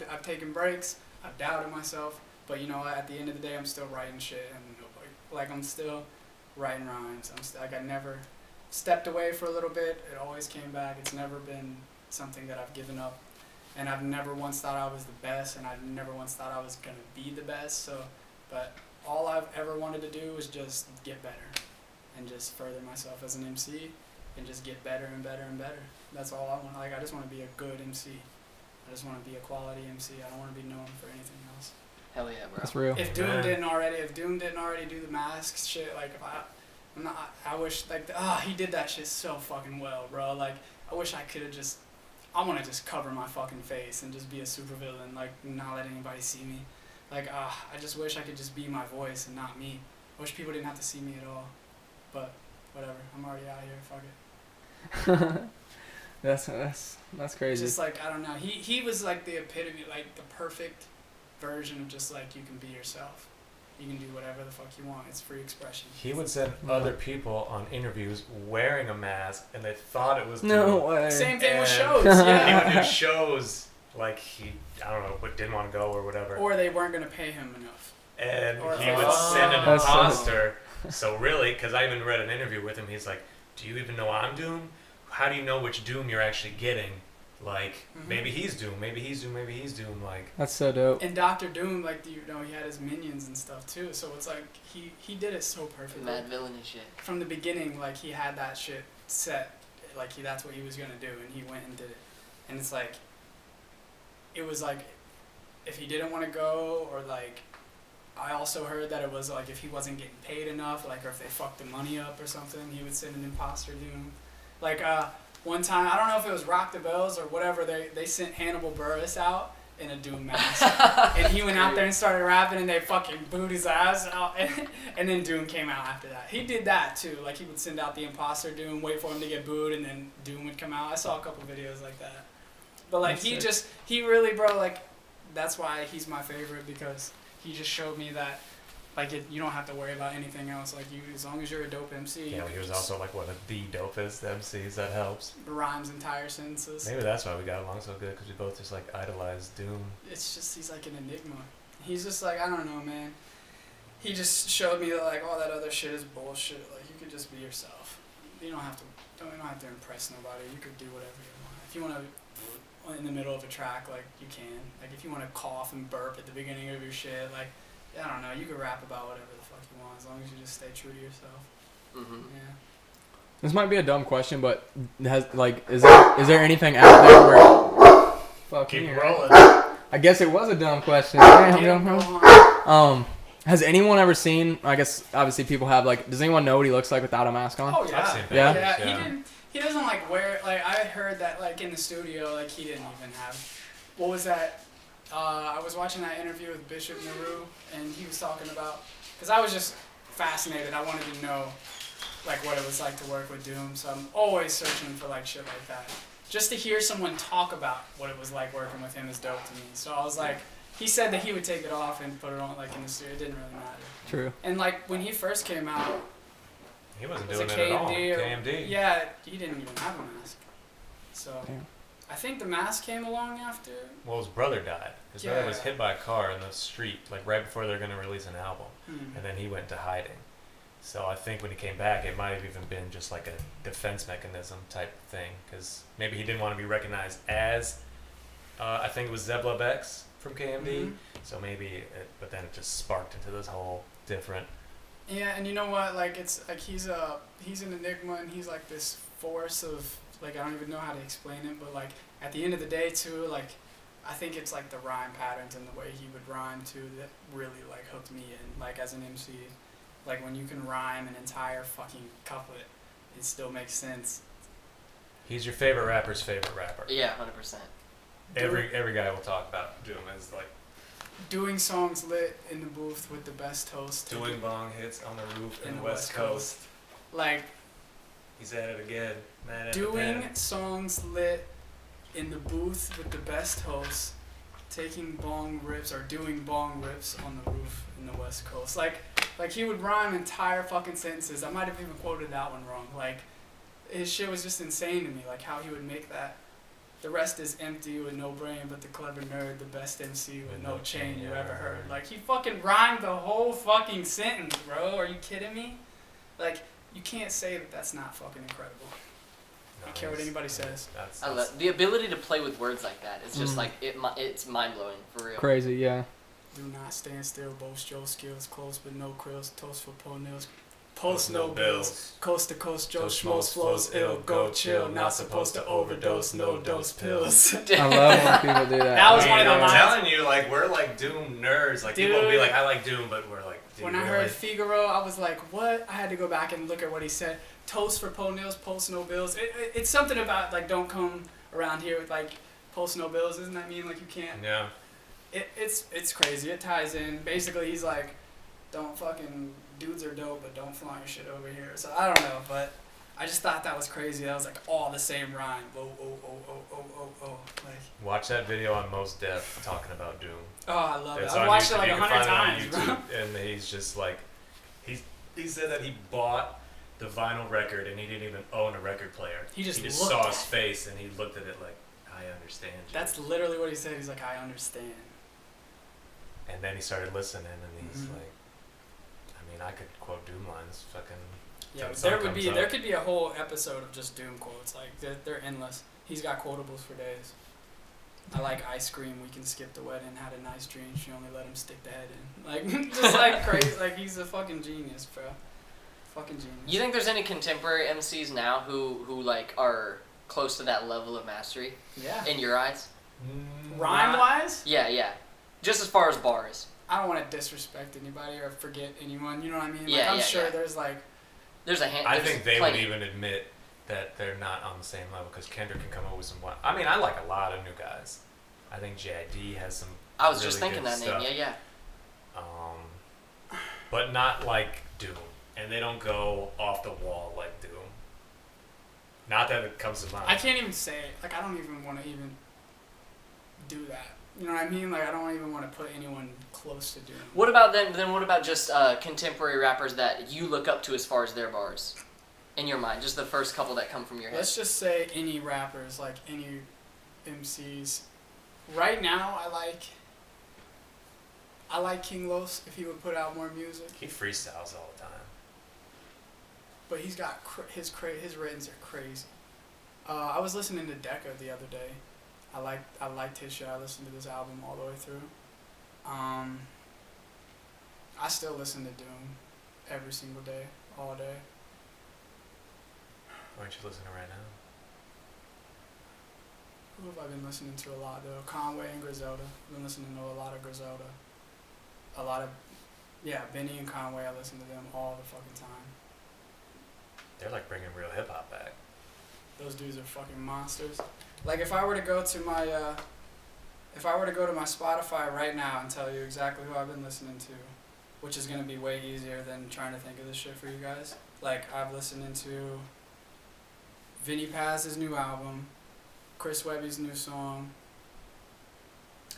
I've taken breaks. I've doubted myself. But you know what? At the end of the day, I'm still writing shit, and like I'm still writing rhymes. Like I never stepped away for a little bit. It always came back. It's never been something that I've given up, and I've never once thought I was the best, and I never once thought I was gonna be the best. So, but all I've ever wanted to do was just get better, and just further myself as an MC, and just get better and better and better. That's all I want. Like I just want to be a good MC. I just want to be a quality MC. I don't want to be known for anything else. Hell yeah, bro. That's real. If Doom didn't already do the masks shit, like if I wish like he did that shit so fucking well, bro. Like I wish I could have just, I want to just cover my fucking face and just be a supervillain, like not let anybody see me. Like I just wish I could just be my voice and not me. I wish people didn't have to see me at all. But whatever, I'm already out here. Fuck it. That's crazy. Just like I don't know, he was like the epitome, like the perfect version of just like you can be yourself. You can do whatever the fuck you want. It's free expression. He would send other people on interviews wearing a mask, and they thought it was No Doom. way. Same thing with And shows, He yeah. would do shows like I don't know, but didn't want to go or whatever. Or they weren't gonna pay him enough. And Or- he would Oh. send an That's so- imposter. So really, because I even read an interview with him, he's like, "Do you even know I'm Doom? How do you know which Doom you're actually getting? Like, Mhm. maybe he's Doom, maybe he's Doom, maybe he's Doom." Like, That's so dope. And Dr. Doom, like you know, he had his minions and stuff too. So it's like he did it so perfectly. Mad villain and shit. From the beginning, like he had that shit set. Like that's what he was gonna do, and he went and did it. And it's like, it was like, if he didn't want to go, or like, I also heard that it was like if he wasn't getting paid enough, like, or if they fucked the money up or something, he would send an imposter Doom. Like one time, I don't know if it was Rock the Bells or whatever, they sent Hannibal Buress out in a Doom mask. And he went out there and started rapping, and they fucking booed his ass out, and then Doom came out after that. He did that too. Like he would send out the imposter Doom, wait for him to get booed, and then Doom would come out. I saw a couple videos like that. But like That's sick. he really, bro, like that's why he's my favorite, because he just showed me that Like you don't have to worry about anything else. Like as long as you're a dope MC. Yeah, he was also like one of the dopest MCs. That helps. Rhymes entire sentences. Maybe that's why we got along so good, because we both just like idolized Doom. It's just he's like an enigma. He's just like, I don't know, man. He just showed me that like all that other shit is bullshit. Like you could just be yourself. You don't have to impress nobody. You could do whatever you want. If you want to, in the middle of a track, like you can. Like if you want to cough and burp at the beginning of your shit, like I don't know. You could rap about whatever the fuck you want as long as you just stay true to yourself. Yeah. This might be a dumb question, but is there anything out there where? Fuck Keep me, rolling. I guess it was a dumb question. Has anyone ever seen? I guess obviously people have. Like, does anyone know what he looks like without a mask on? Oh yeah. I've seen Yeah? pictures, Yeah. He doesn't like wear. Like I heard that like in the studio, like he didn't even have. What was that? I was watching that interview with Bishop Nehru, and he was talking about, because I was just fascinated. I wanted to know, like, what it was like to work with Doom. So I'm always searching for like shit like that. Just to hear someone talk about what it was like working with him is dope to me. So I was like, he said that he would take it off and put it on like in the studio. It didn't really matter. True. And like when he first came out, He wasn't was doing it it at all. KMD? KMD. Yeah, he didn't even have a mask. So Damn. I think the mask came along after. Well, his brother died. His brother was hit by a car in the street, like right before they're going to release an album. And then he went into hiding. So I think when he came back, it might have even been just like a defense mechanism type thing. Because maybe he didn't want to be recognized as, I think it was Zebla Bex from KMD. So maybe, but then it just sparked into this whole different. Yeah, and you know what? Like it's like he's an enigma, and he's like this force of like I don't even know how to explain it, but like at the end of the day too, like I think it's like the rhyme patterns and the way he would rhyme too that really like hooked me in. Like as an MC, like when you can rhyme an entire fucking couplet, it still makes sense. He's your favorite rapper's favorite rapper. Yeah, 100%. Every guy will talk about Doom as like doing songs lit in the booth with the best host. Doing bong hits on the roof In in the the West Coast. Like He's at it again. Man at the doing pen. songs lit in the booth with the best host, taking bong rips or doing bong rips on the roof in the West Coast. Like he would rhyme entire fucking sentences. I might have even quoted that one wrong. Like his shit was just insane to me. Like how he would make that. The rest is empty with no brain, but the clever nerd, the best MC with no chain you ever heard. Like he fucking rhymed the whole fucking sentence, bro. Are you kidding me? Like you can't say that that's not fucking incredible. I don't care what anybody says. I love the ability to play with words like that. It's just like it's mind blowing for real. Crazy, yeah. Do not stand still, boast your skills, close but no krills, toast for po nails. Post no bills, coast to coast, Joe Schmoes flows ill, go chill, not supposed to overdose, no dose pills. I love when people do that. That was one of the I'm lines. telling you, like we're like Doom nerds. Like people will be Dude. like, I like Doom, but we're like, dude, When I really? heard Figaro, I was like, what? I had to go back and look at what he said. Toast for po nails, post no bills. It's something about like don't come around here with like post no bills. Doesn't that mean like you can't? Yeah. It's crazy. It ties in. Basically, he's like, don't fucking dudes are dope, but don't flaunt your shit over here. So I don't know, but I just thought that was crazy. That was like all the same rhyme. Oh oh oh oh oh oh oh. Like Watch that video on Mos Def talking about Doom. oh, I love it. It's I on watched it YouTube. like You can 100 find it times, on bro. YouTube, and he's just like, he said that he bought the vinyl record and he didn't even own a record player. He just looked saw at his it. face and he looked at it like, I understand you. That's literally what he said. He's like, I understand. And then he started listening and he's Mhm. like, I mean, I could quote Doom lines, fucking. Yeah, Till the sun comes there up. could be a whole episode of just Doom quotes. Like they're endless. He's got quotables for days. I like ice cream. We can skip the wedding. Had a nice dream. She only let him stick the head in. Like just like crazy. Like he's a fucking genius, bro. Fucking genius. You think there's any contemporary MCs now who like are close to that level of mastery Yeah. in your eyes? Rhyme wise, Yeah, yeah. Just as far as bars. I don't want to disrespect anybody or forget anyone. You know what I mean? Like, Yeah, I'm yeah, sure yeah. there's like. There's a hand. I there's think they plenty. would even admit that they're not on the same level because Kendrick can come up with some. I mean, I like a lot of new guys. I think JID has some. I was just really thinking good that stuff. name. Yeah, yeah. But not like Doom, and they don't go off the wall like Doom. Not that it comes to mind. I can't even say it. Like I don't even want to even do that. You know what I mean? Like I don't even want to put anyone close to Doom. What about then? What about just contemporary rappers that you look up to as far as their bars, in your mind? Just the first couple that come from your head. Let's just say any rappers, like any MCs. Right now, I like King Los if he would put out more music. He freestyles all the time. But he's got his writtens are crazy. I was listening to Decca the other day. I liked his shit. I listened to this album all the way through. I still listen to Doom every single day, all day. Why aren't you listening right now? Who have I been listening to a lot though? Conway and Griselda. I've been listening to a lot of Griselda. Benny and Conway. I listen to them all the fucking time. They're like bringing real hip hop back. Those dudes are fucking monsters. Like if I were to go to my Spotify right now and tell you exactly who I've been listening to, which is gonna be way easier than trying to think of this shit for you guys. Like I've listened to Vinny Paz's new album, Chris Webby's new song.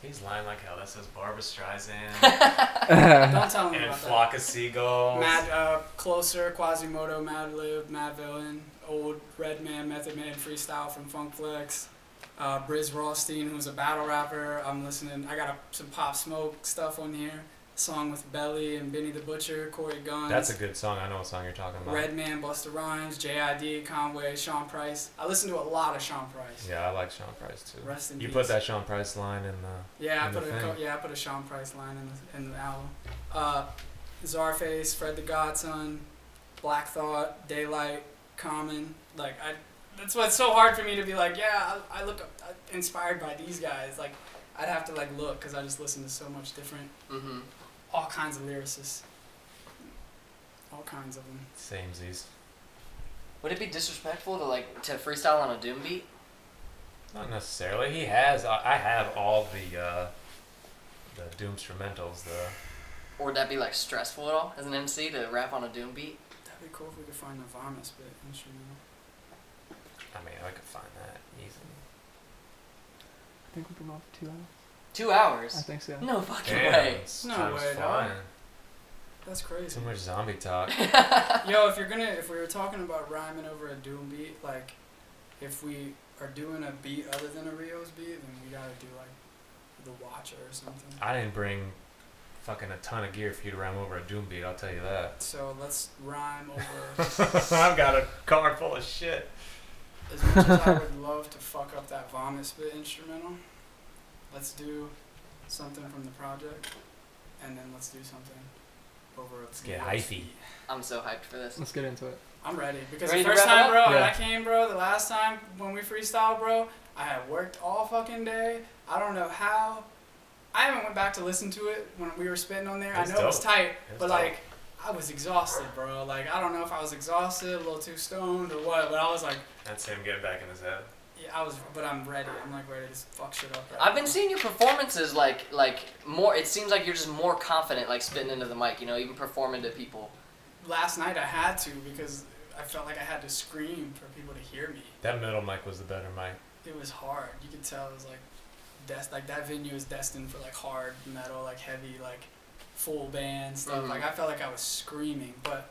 He's lying like hell. That says Barbra Streisand Don't tell me and about Flock of Seagulls. that. Closer, Quasimodo, Madlib, Madvillain, old Redman, Method Man freestyle from Funk Flex. Briz Rothstein, who's a battle rapper. I'm listening. I got some Pop Smoke stuff on here. Song with Belly and Benny the Butcher, Corey Guns. That's a good song. I know what song you're talking about. Redman, Busta Rhymes, J.I.D., Conway, Sean Price. I listen to a lot of Sean Price. Yeah, I like Sean Price too. Rest in You peace. put that Sean Price line in the. Yeah, I in put the thing. I put a Sean Price line in the album. Czarface, Fred the Godson, Black Thought, Daylight, Common. Like that's what's so hard for me to be like. Yeah, I look up, inspired by these guys. Like I'd have to like look because I just listen to so much different. Mm-hmm. All kinds of lyricists. All kinds of them. Samesies. Would it be disrespectful to freestyle on a Doom beat? Not necessarily. He has. I have all the Doom instrumentals. Or would that be like stressful at all as an MC to rap on a Doom beat? That'd be cool if we could find the Vomit Spit instrumental. I mean, I could find that easily. I think we've been off 2 hours. 2 hours? I think so. No fucking Damn, way. it's No time's way, dog. flying. That's crazy. Too much zombie talk. Yo, if we were talking about rhyming over a Doom beat, like, if we are doing a beat other than a Rios beat, then we gotta do, like, The Watcher or something. I didn't bring fucking a ton of gear for you to rhyme over a Doom beat, I'll tell you that. So let's rhyme over. I've got a car full of shit. As much as I would love to fuck up that Vomit Spit instrumental, let's do something from the project, and then let's do something over a Let's get Rios hyphy. beat. I'm so hyped for this. Let's get into it. I'm ready because Ready the to first wrap it time, bro, up? when Yeah. I came, bro, the last time when we freestyled, bro, I had worked all fucking day. I don't know how. I haven't went back to listen to it when we were spitting on there. It's I know it was dope. tight, It's but dope. like I was exhausted, bro. Like I don't know if I was exhausted, a little too stoned or what, but I was like, That's him getting back in his head. yeah, but I'm ready. I'm like ready to fuck shit up. Right I've been now. seeing your performances like more. It seems like you're just more confident, like spitting into the mic. You know, even performing to people. Last night I had to because I felt like I had to scream for people to hear me. That middle mic was the better mic. It was hard. You could tell it was like, like that venue is destined for like hard metal, like heavy, like full band stuff. Mhm. Like I felt like I was screaming, but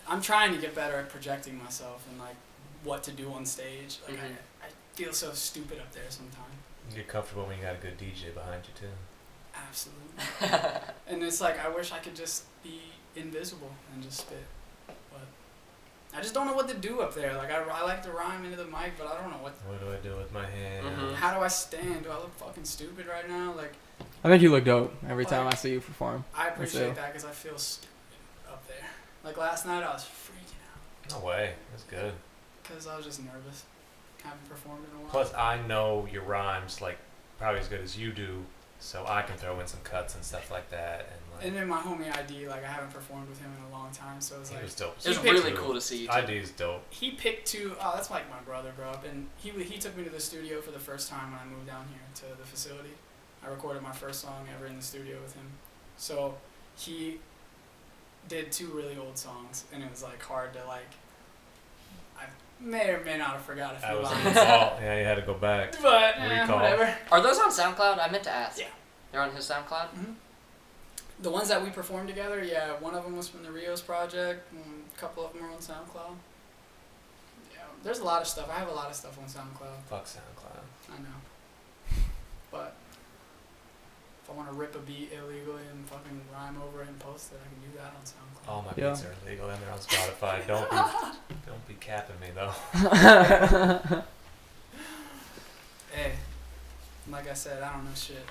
I'm trying to get better at projecting myself and like what to do on stage. Like Mhm. I feel so stupid up there sometimes. You get comfortable when you got a good DJ behind you too. Absolutely. And it's like I wish I could just be invisible and just spit, but I just don't know what to do up there. Like I like to rhyme into the mic, but I don't know what. What do I do with my hands? Mhm. How do I stand? Do I look fucking stupid right now? Like I think you look dope every time I see you perform. I That's appreciate it. that because I feel stupid up there. Like last night I was freaking out No way. That's good. because I was just nervous. Haven't performed in a while. Plus, I know your rhymes like probably as good as you do, so I can throw in some cuts and stuff like that. And then my homie ID, like I haven't performed with him in a long time, so it's He like was dope. It was He picked- really cool to see you. Too. ID's dope. he picked two. Oh, that's like my brother, bro. And he took me to the studio for the first time when I moved down here to the facility. I recorded my first song ever in the studio with him. So he did two really old songs, and it was like hard to like I may or may not have forgot a I few was lines. involved. Yeah, you had to go back. But Recall. whatever. Are those on SoundCloud? I meant to ask. Yeah. They're on his SoundCloud? Mm-hmm. The ones that we performed together, yeah, one of them was from the RIOS project, and a couple of them are on SoundCloud. Yeah, there's a lot of stuff. I have a lot of stuff on SoundCloud. Fuck SoundCloud. I know. But if I want to rip a beat illegally and fucking rhyme over it and post it, I can do that on SoundCloud. All my Yeah. beats are illegal and they're on Spotify. Don't be capping me though. Hey, like I said, I don't know shit.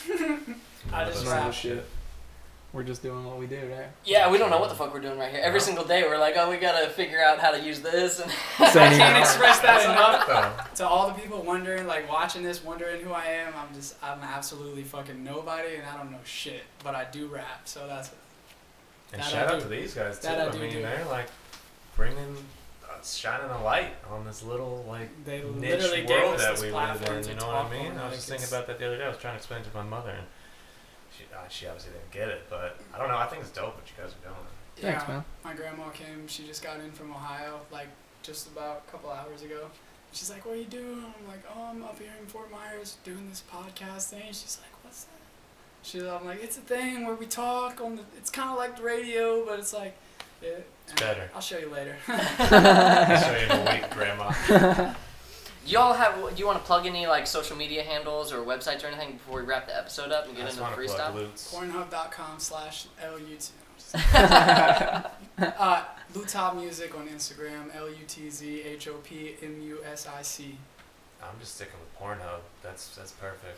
I None of just us rap. know shit. We're just doing what we do, right? Yeah, we don't know what the fuck we're doing right here. Every No. single day we're like, oh, we gotta figure out how to use this. And I Same. can't express that That's enough. though. To all the people wondering, like watching this, wondering who I am, I'm absolutely fucking nobody, and I don't know shit, but I do rap, so that's And That shout I out do. to these guys too. That I I do mean, do. they're like bringing, shining a light on this little like they niche literally gave world us that this we live platform in. to You know talk what I mean? on, I was like, just thinking it's- about that the other day. I was trying to explain it to my mother, and she obviously didn't get it. But I don't know. I think it's dope what you guys are doing. Thanks, Yeah, man. my grandma came. She just got in from Ohio, like just about a couple hours ago. She's like, "What are you doing?" I'm like, "Oh, I'm up here in Fort Myers doing this podcast thing." She's like, "What's that?" I'm like, "It's a thing where we talk on the. It's kind of like the radio, but it's like, It's better. I'll show you later." I'll show you in a week, Grandma. y'all have, do you want to plug any like social media handles or websites or anything before we wrap the episode up and I get just into the want to plug freestyle? LUTZ. Pornhub.com/LUT. Lutop Music on Instagram. LUTZHOPMUSIC. I'm just sticking with Pornhub. That's perfect.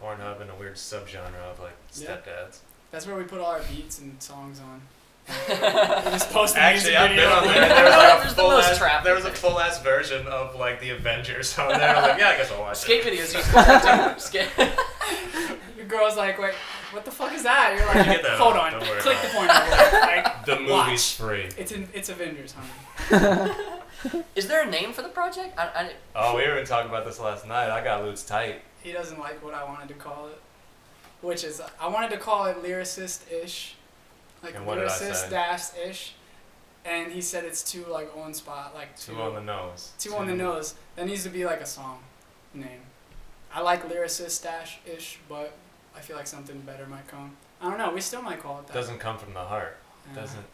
Pornhub and a weird subgenre of like Yeah. stepdads. That's where we put all our beats and songs on. We just post the music Actually, I've been video. on there. There was like a There's the full most ass. traffic There was a there. full ass version of like the Avengers on there. I was like, yeah, I guess I'll watch Skate it. videos used to do that too. Skate. Your girl's like, "Wait, what the fuck is that?" You're You get like, that "Hold off, on, don't worry click about the porn network." Like, The movie's watch. free. It's Avengers, honey. Is there a name for the project? Oh, we were talking about this last night. I got LUTZ tight. He doesn't like what I wanted to call it, which is I wanted to call it lyricist-ish, like And what did I say? lyricist-ish, and he said it's too like on spot, like Two on the nose. Too on the nose. That needs to be like a song name. I like lyricist-ish, but I feel like something better might come. I don't know. We still might call it that. Doesn't come from the heart. Yeah. Doesn't.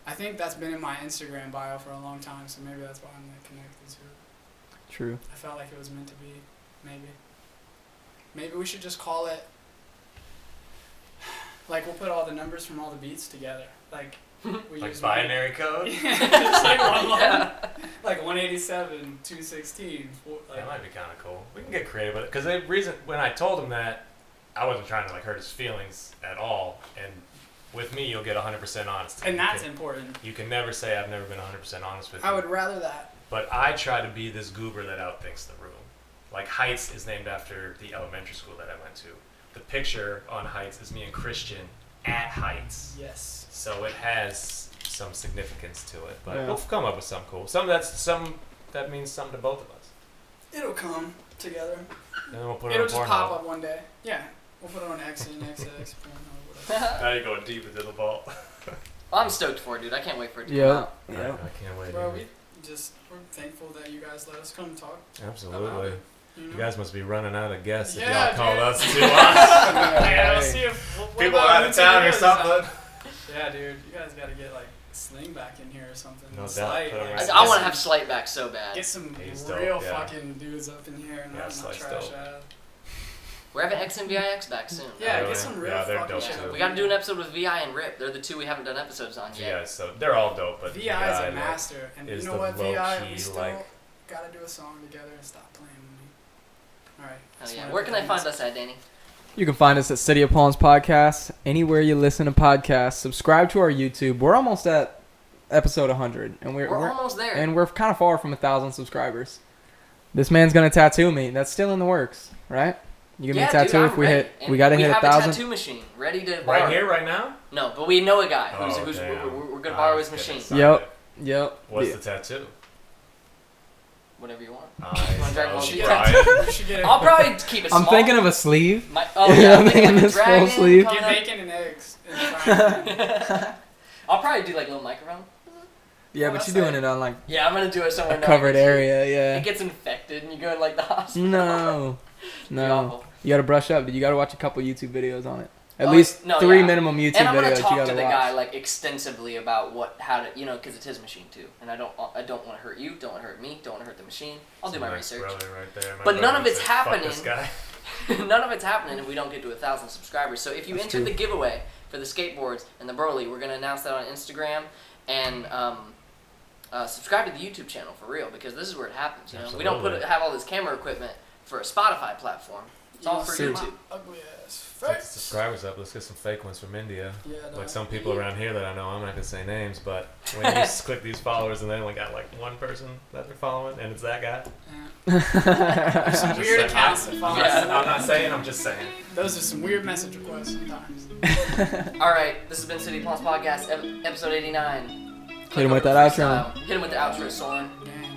I think that's been in my Instagram bio for a long time, so maybe that's why I'm like connected to it. True. I felt like it was meant to be. Maybe we should just call it. Like we'll put all the numbers from all the beats together. Like we Like use binary code. Just like one line. Yeah. Like 187, 216. Like, That might be kind of cool. We can get creative with it. Because the reason when I told him that, I wasn't trying to like hurt his feelings at all. And with me, you'll get 100% honesty. and You that's can- important. You can never say I've never been 100% honest with you. I would rather that. But I try to be this goober that outthinks the room. Like Heights is named after the elementary school that I went to. The picture on Heights is me and Christian at Heights. Yes. So it has some significance to it. But Yeah. we'll come up with something cool. Some that means something to both of us. It'll come together. And then we'll put It'll it just on pop Pornhub. up one day. Yeah. We'll put it on X and XX. whatever. Now you're going deep into the vault. Well, I'm stoked for it, dude. I can't wait for it to come Yeah. out. I Yeah. can't wait. Bro, either. we're thankful that you guys let us come talk. about Absolutely. it, you know? You guys must be running out of guests if Yeah, y'all called dude. us too. Yeah, let's see if what People about out of Lucid town or Dreaming? something. Yeah, dude, you guys gotta get like Sling back in here or something. No doubt, Slight, put him like, right I want get to have Slight back so bad. Get some He's real dope, yeah. fucking dudes up in here and Yeah, not Slight's trash dope. ass. We're having X and VIX back soon. Yeah, Really? get some real Yeah, they're fucking dope shit. too. We got to do an episode with VI and Rip. They're the two we haven't done episodes on yet. Yeah, so they're all dope, but VI is a like, master, and is you know the what, VI, low-key, we still like- gotta do a song together and stop playing with me. Alright. Hell yeah. Where can I find us at, Danny? You can find us at City of Palms Podcast, anywhere you listen to podcasts. Subscribe to our YouTube. We're almost at episode 100, and we're almost there. and we're kind of far from 1,000 subscribers. This man's gonna tattoo me. That's still in the works, right? You give me a dude, tattoo I'm if we ready. hit. And We gotta hit We have a 1,000. tattoo machine ready to right borrow. here, right now. No, but we know a guy Oh, who's damn. we're gonna I borrow was his getting machine. excited. Yep. What's Yeah. the tattoo? Whatever you want. I Wanna Dragon Ball love Z? Brian. You should get I'll probably keep it small. I'm thinking of a sleeve. Oh yeah, I'm thinking of a this full dragon sleeve. coming Get up. bacon and eggs. In the frying pan. I'll probably do like a little microphone. Yeah, Oh, but that's you're doing like- it on like Yeah, I'm gonna do it somewhere a covered known. area. Yeah. It gets infected and you go in like the hospital. No. It'd be No. awful. You gotta brush up, dude. You gotta watch a couple YouTube videos on it. At Oh, least no, 3 yeah. minimum YouTube And I'm gonna videos you talk gotta to the watch. guy like extensively about how to, because it's his machine too, and I don't want to hurt you, don't want to hurt me, don't want to hurt the machine. I'll do my Nice research. brother right there. My But none brother of it's said, "Fuck happening." This guy. None of it's happening if we don't get to 1,000 subscribers. So if you That's enter true. the giveaway for the skateboards and the Broly, we're gonna announce that on Instagram and subscribe to the YouTube channel for real, because this is where it happens. We don't Absolutely. have all this camera equipment for a Spotify platform. It's all for Seriously. YouTube. Ugly ass Get the face. subscribers up. Let's get some fake ones from India. Yeah, Like dog. some people around here that I know, I'm not gonna say names, but when you click these followers and they only got like one person that they're following, and it's that guy. Yeah. Some Just weird saying. accounts that follow. Yeah. I'm not saying. I'm just saying. Those are some weird message requests sometimes. All right, this has been City Plus Podcast, episode 89. Hit him with that outro. Hit him with the outro, Soren. Gang.